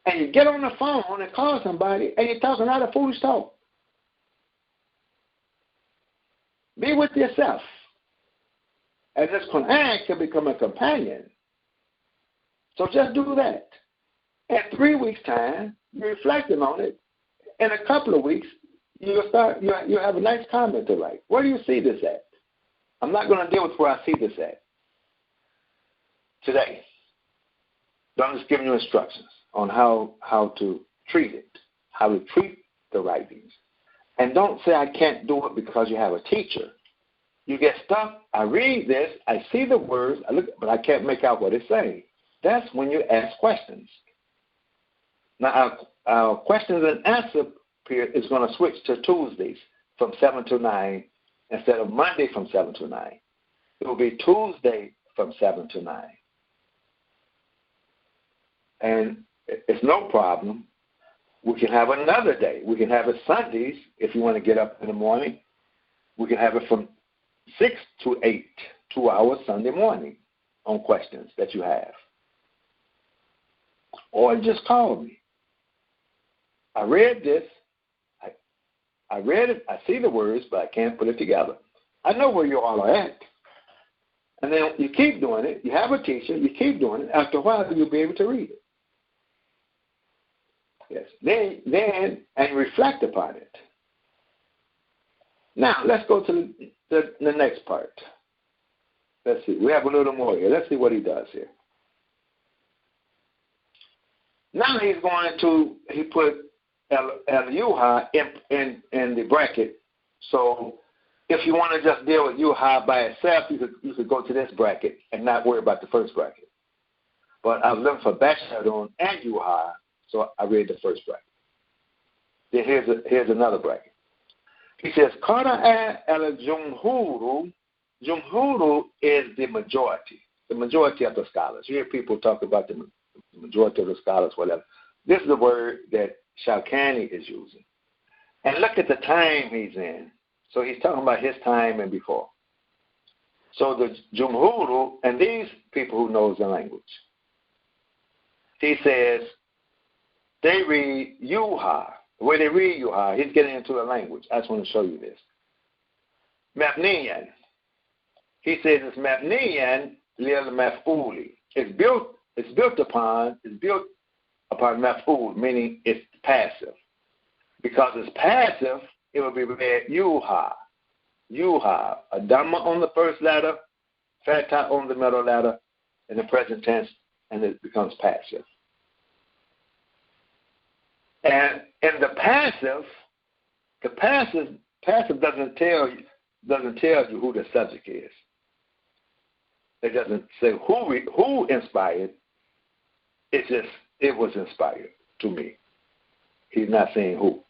A: And you get on the phone and call somebody and you're talking out of foolish talk. Be with yourself. And this Quran can become a companion. So just do that. In 3 weeks' time, you're reflecting on it. In a couple of weeks, you'll have a nice comment to write. Where do you see this at? I'm not going to deal with where I see this at today. So I'm just giving you instructions on how to treat it, how to treat the writings. And don't say I can't do it because you have a teacher. You get stuck. I read this, I see the words, I look, but I can't make out what it's saying. That's when you ask questions. Now, our questions and answer period is going to switch to Tuesdays from 7 to 9 instead of Monday from 7 to 9. It will be Tuesday from 7 to 9. And it's no problem. We can have another day. We can have it Sundays if you want to get up in the morning. We can have it from 6 to 8, 2 hours Sunday morning on questions that you have. Or just call me. I read this. I read it. I see the words, but I can't put it together. I know where you all are at. And then you keep doing it. You have a teacher. You keep doing it. After a while, you'll be able to read it. Yes. Then and reflect upon it. Now, let's go to the next part. Let's see. We have a little more here. Let's see what he does here. Now he put El-Yuha in the bracket. So if you want to just deal with Yuha by itself, you could go to this bracket and not worry about the first bracket. But I was looking for Bashadun and Yuha, so I read the first bracket. Then here's another bracket. He says, Qara'a al-Jumhuru. Jumhuru is the majority of the scholars. You hear people talk about the majority of the scholars, whatever. This is the word that Shawkani is using. And look at the time he's in. So he's talking about his time and before. So the Jumhuru, and these people who knows the language, he says, they read Yuha. The way they read Yuha, he's getting into the language. I just want to show you this. Mabniyan. He says it's Mabniyan lil maf'uli. It's built upon maf'ul, meaning it's passive. Because it's passive, it will be read Yuha. Yuha. A Dhamma on the first letter, Fatha on the middle letter, in the present tense, and it becomes passive. And in the passive doesn't tell you who the subject is. It doesn't say who inspired. It's just it was inspired to me. He's not saying who.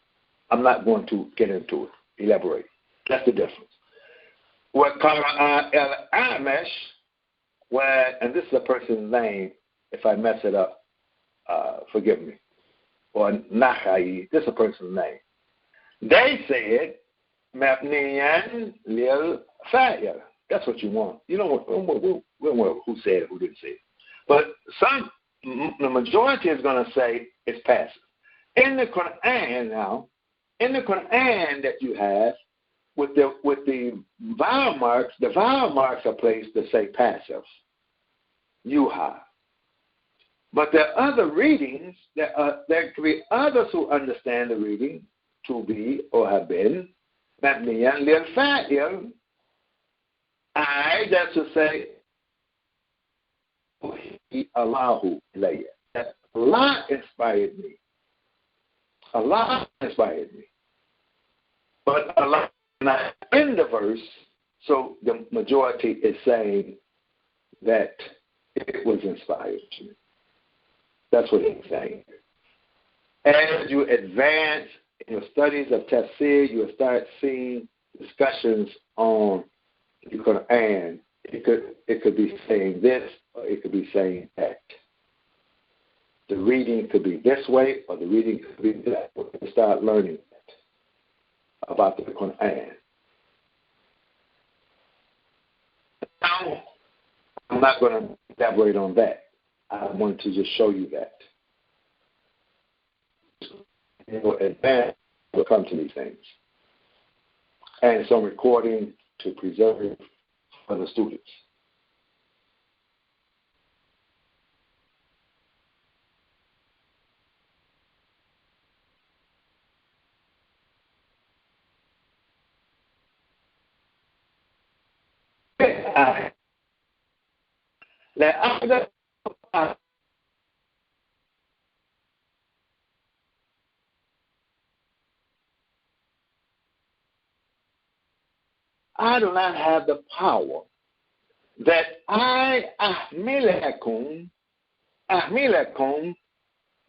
A: I'm not going to get into it. Elaborate. That's the difference. What Qara'a al-Amash, and this is a person's name. If I mess it up, forgive me. Or Nakhai, this is a person's name. They said, Mabniyan lil fa'il. That's what you want. You don't want who said it, who didn't say it. But the majority is going to say it's passive. In the Quran now, in the Quran that you have, with the vowel marks are placed to say passive. Yuha. But there are other readings, there could be others who understand the reading to be or have been, Mabniyan lil fa'il. That's to say, Allahu ilayya. Allah inspired me. Allah inspired me. But Allah is not in the verse, so the majority is saying that it was inspired to me. That's what he's saying. As you advance in your studies of tafsir, you'll start seeing discussions on the Quran. It could be saying this, or it could be saying that. The reading could be this way, or the reading could be that way. You start learning that about the Quran. Now, I'm not going to elaborate on that. I want to just show you that. Advance will come to these things. And it's on recording to preserve for the students. I do not have the power that ahmilakum,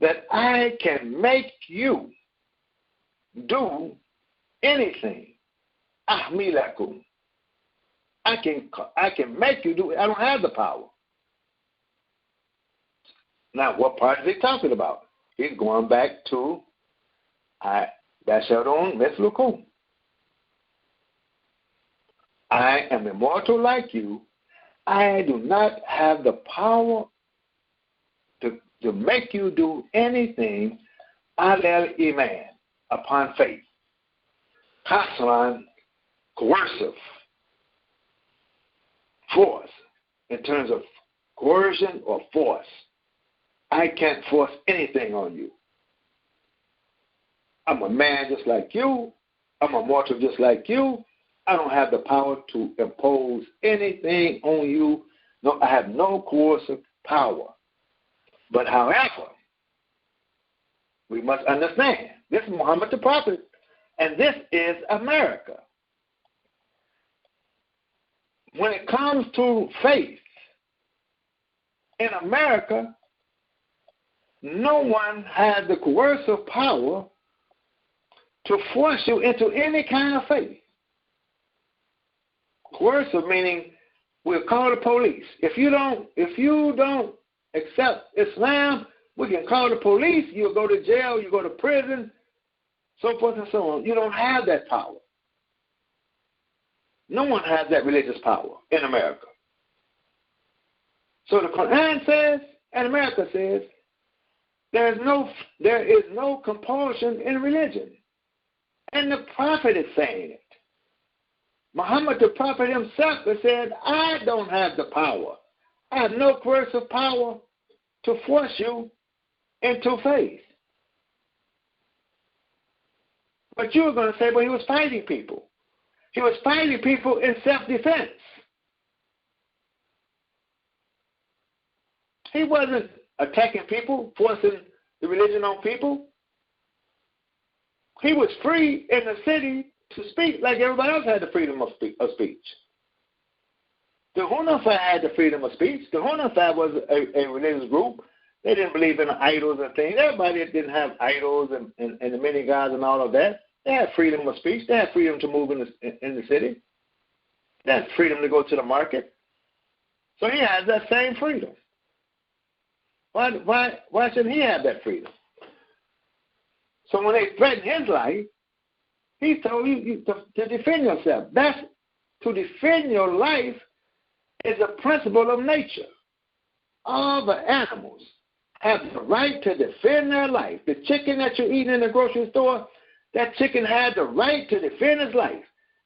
A: that I can make you do anything. Ahmilakum. I can make you do it. I don't have the power. Now, what part is he talking about? He's going back to Basharon Mislukum. I am immortal like you. I do not have the power to make you do anything alal iman, upon faith. Hasran, coercive, force, in terms of coercion or force. I can't force anything on you. I'm a man just like you. I'm a mortal just like you. I don't have the power to impose anything on you. No, I have no coercive power. But however, we must understand, this is Muhammad the Prophet, and this is America. When it comes to faith, in America, no one has the coercive power to force you into any kind of faith. Coercive meaning we'll call the police. If you don't accept Islam, we can call the police. You'll go to jail. You go to prison, so forth and so on. You don't have that power. No one has that religious power in America. So the Quran says, and America says, there is no compulsion in religion. And the Prophet is saying it. Muhammad the Prophet himself has said, I don't have the power. I have no coercive power to force you into faith. But you were going to say, well, he was fighting people. He was fighting people in self-defense. He wasn't attacking people, forcing the religion on people. He was free in the city to speak like everybody else had the freedom of speech. The Hunafa had the freedom of speech. The Hunafa was a religious group. They didn't believe in idols and things. Everybody didn't have idols and the many gods and all of that. They had freedom of speech. They had freedom to move in the city. They had freedom to go to the market. So he has that same freedom. Why shouldn't he have that freedom? So when they threatened his life, he told you to defend yourself. That's to defend your life is a principle of nature. All the animals have the right to defend their life. The chicken that you're eating in the grocery store, that chicken had the right to defend its life.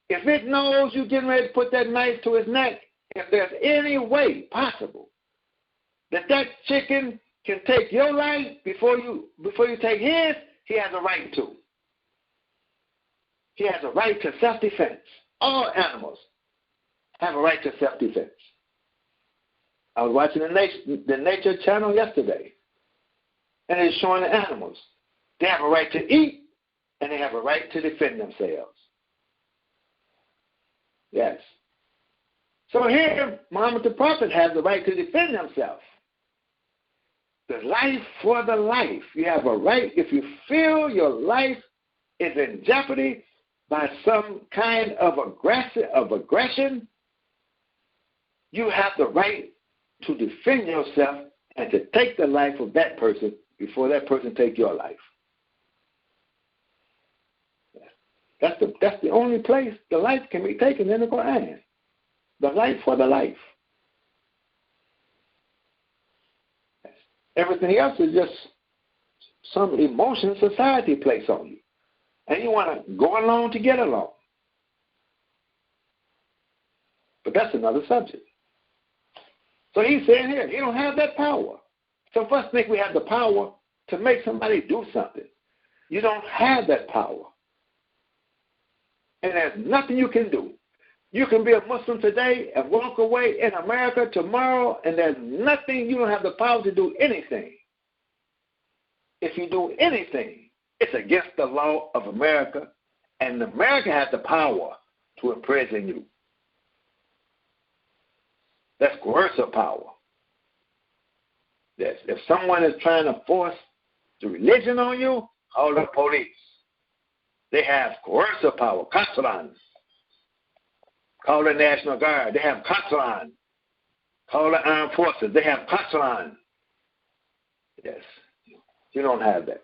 A: If it knows you're getting ready to put that knife to its neck, if there's any way possible that chicken can take your life before you take his, he has a right to. He has a right to self-defense. All animals have a right to self-defense. I was watching the Nature Channel yesterday, and it's showing the animals. They have a right to eat, and they have a right to defend themselves. Yes. So here, Muhammad the Prophet has the right to defend himself. The life for the life. You have a right, if you feel your life is in jeopardy by some kind of aggression, you have the right to defend yourself and to take the life of that person before that person take your life. That's the only place the life can be taken in the Quran. The life for the life. Everything else is just some emotion society place on you. And you want to go along to get along. But that's another subject. So he's saying here, you don't have that power. So first think we have the power to make somebody do something. You don't have that power. And there's nothing you can do. You can be a Muslim today and walk away in America tomorrow, and there's nothing, you don't have the power to do anything. If you do anything, it's against the law of America, and America has the power to imprison you. That's coercive power. Yes. If someone is trying to force the religion on you, call the police. They have coercive power, Quranic. Call the National Guard. They have Quranic. Call the Armed Forces. They have Quranic. Yes. You don't have that.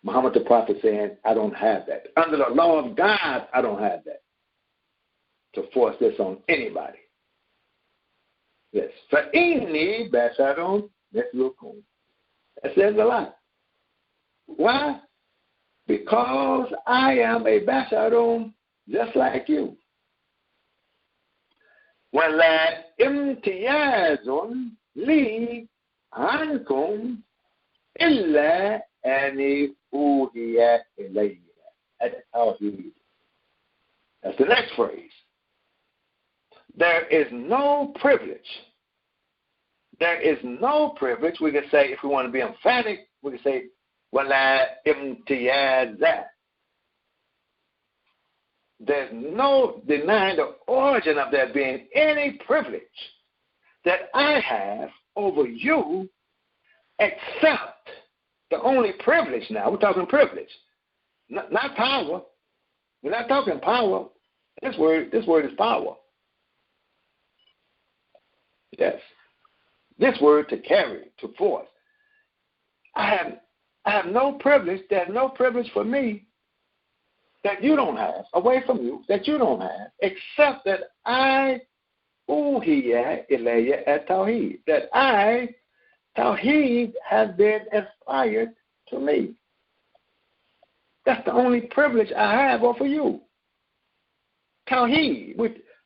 A: Muhammad the Prophet saying, I don't have that. Under the law of God, I don't have that. To force this on anybody. Yes. فَإِنِّي بَشَرٌ مِثْلُكُمْ. That says a lot. Why? Because I am a basharun just like you. وَلَا إِمْتِيَازٌ لِي عَنْكُمْ إِلَّا أَنِ أُوحِيَ إِلَيَّ التَّوْحِيدُ. That's the next phrase. There is no privilege. There is no privilege. We can say, if we want to be emphatic, we can say, وَلَا إِمْتِيَازَ. There's no denying the origin of there being any privilege that I have over you, except the only privilege now. We're talking privilege, not power. We're not talking power. This word is power. Yes. This word to carry, to force. I have no privilege. There's no privilege for me that you don't have, away from you, that you don't have, except that I, uhiya ilayya at Tawheed, that Tawheed has been inspired to me. That's the only privilege I have over you. Tawheed,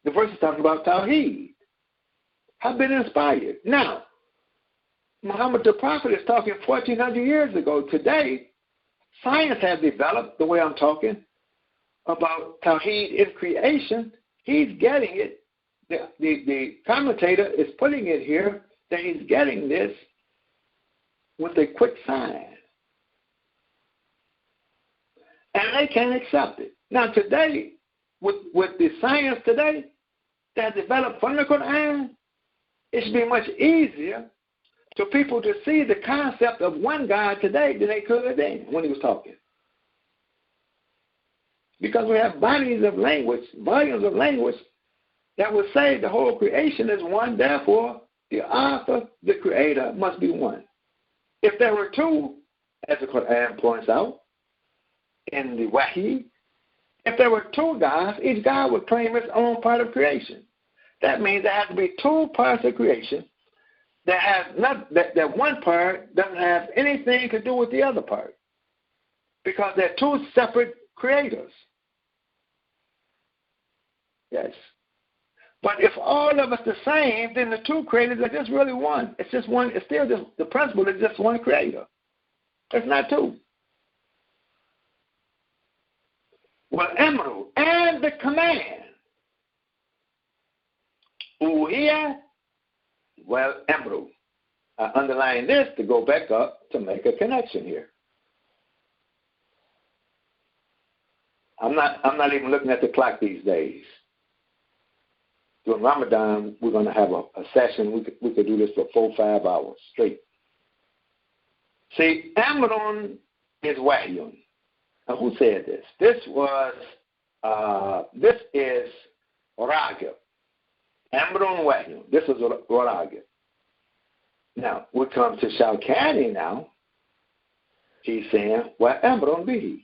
A: the verse is talking about Tawheed, have been inspired. Now, Muhammad the Prophet is talking 1,400 years ago. Today, science has developed, the way I'm talking, about Tawheed in creation. He's getting it. The commentator is putting it here that he's getting this with a quick sign. And they can't accept it. Now today, with the science today that developed from the Quran, it should be much easier for people to see the concept of one God today than they could then when he was talking. Because we have volumes of language that would say the whole creation is one, therefore the author, the creator, must be one. If there were two, as the Quran points out, in the Wahi, if there were two gods, each God would claim its own part of creation. That means there has to be two parts of creation that has that one part doesn't have anything to do with the other part, because they're two separate creators. Yes. But if all of us the same, then the two creators are just really one. It's just one. It's still just, the principle is just one creator. It's not two. Well, Amru, and the command. Uhiya, well, Amru. I underline this to go back up to make a connection here. I'm not even looking at the clock these days. During Ramadan, we're going to have a session. We could do this for 4 or 5 hours straight. See, Amrun is Wahyun. Now, who said this? This is Ragib. Amrun Wahyun. This is Ragib. Now, we come to Shawkani now. He's saying, well, Amrun bihi.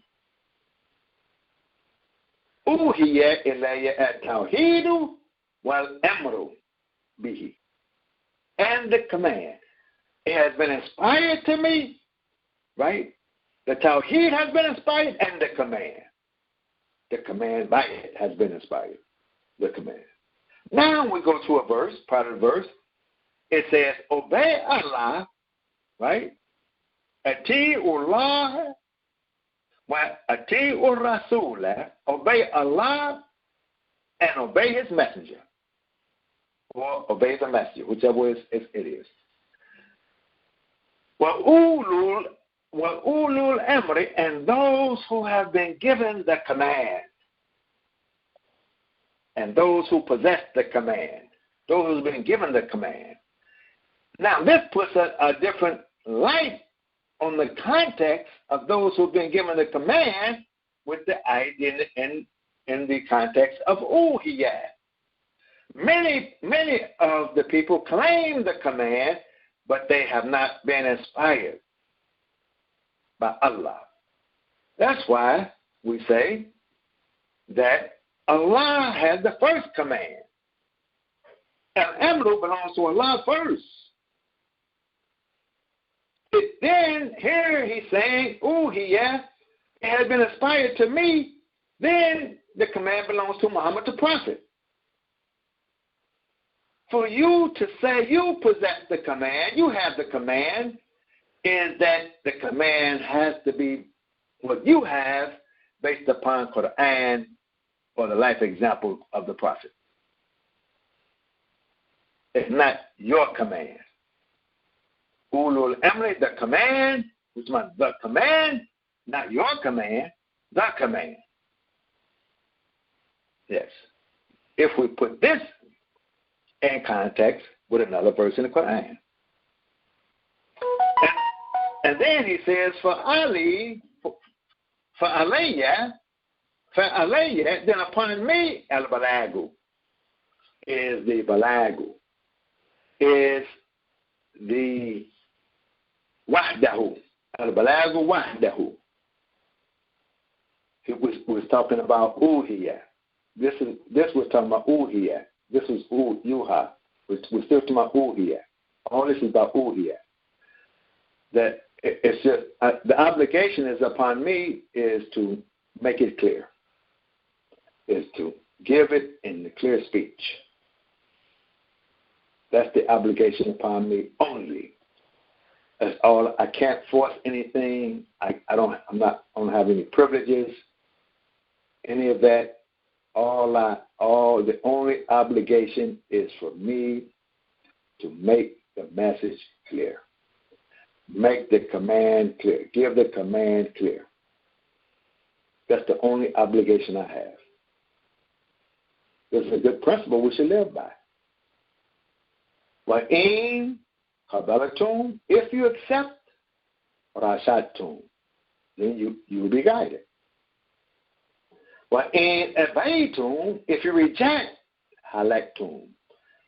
A: Uhiya ilayya at Tawheedu wal Amru bihi. And the command. It has been inspired to me, right? The Tawheed has been inspired, and the command. The command by it has been inspired. The command. Now we go to a verse, part of the verse. It says, obey Allah, right? Ati'ullah wa ati'ur Rasul. Obey Allah and obey his messenger, or obey the messenger, whichever it is. وَأُولُو الْأَمْرِ, and those who have been given the command, and those who possess the command, those who have been given the command. Now, this puts a different light on the context of those who have been given the command with the idea in the context of Uhiyyah. Many of the people claim the command, but they have not been inspired by Allah. That's why we say that Allah has the first command. Al-Amru belongs to Allah first. Then here he's saying, Uhiyyah, it has been inspired to me. Then the command belongs to Muhammad the Prophet. For you to say you possess the command, you have the command, is that the command has to be what you have based upon Quran or the life example of the Prophet. It's not your command. Ulul Amri, the command, which means the command, not your command, the command. Yes. If we put this in context with another verse in the Quran. And then he says, for alayya, then upon me, al-balagu, is the balagu, is the wahdahu, al-balagu wahdahu. He was talking about Uhiyyah. This was talking about Uhiyyah. This is Yuha. We're still talking about Uhiyyah. All this is about Uhiyyah. That it's just the obligation is upon me is to make it clear. Is to give it in the clear speech. That's the obligation upon me only. That's all. I can't force anything. I don't have any privileges. Any of that. The only obligation is for me to make the message clear. Make the command clear. Give the command clear. That's the only obligation I have. This is a good principle we should live by. وَإِن قَبَلْتُمْ, if you accept, رَشَدْتُمْ, then you will be guided. وَإِن أَبَيْتُمْ, if you reject, halaktum,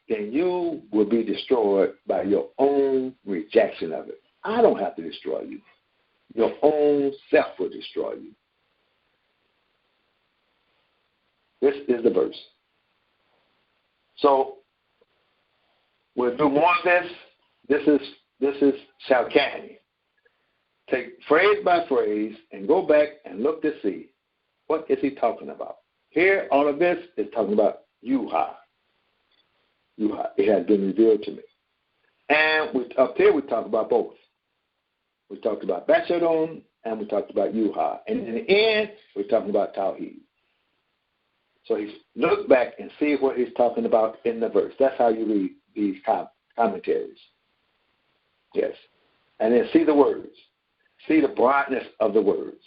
A: then you will be destroyed by your own rejection of it. I don't have to destroy you. Your own self will destroy you. This is the verse. So we'll do more of this. This is Shawkani. Take phrase by phrase and go back and look to see what is he talking about. Here, all of this is talking about Yuha. Yuha. It has been revealed to me. And up here we talk about both. We talked about Bashadon and we talked about Yuha. And in the end, we're talking about Tawheed. So look back and see what he's talking about in the verse. That's how you read these commentaries. Yes. And then see the words. See the broadness of the words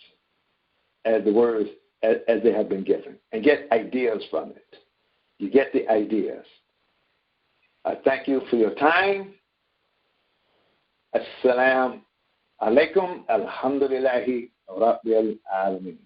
A: as they have been given. And get ideas from it. You get the ideas. I thank you for your time. Assalamu alaikum. Alhamdulillahi Rabbil Alameen.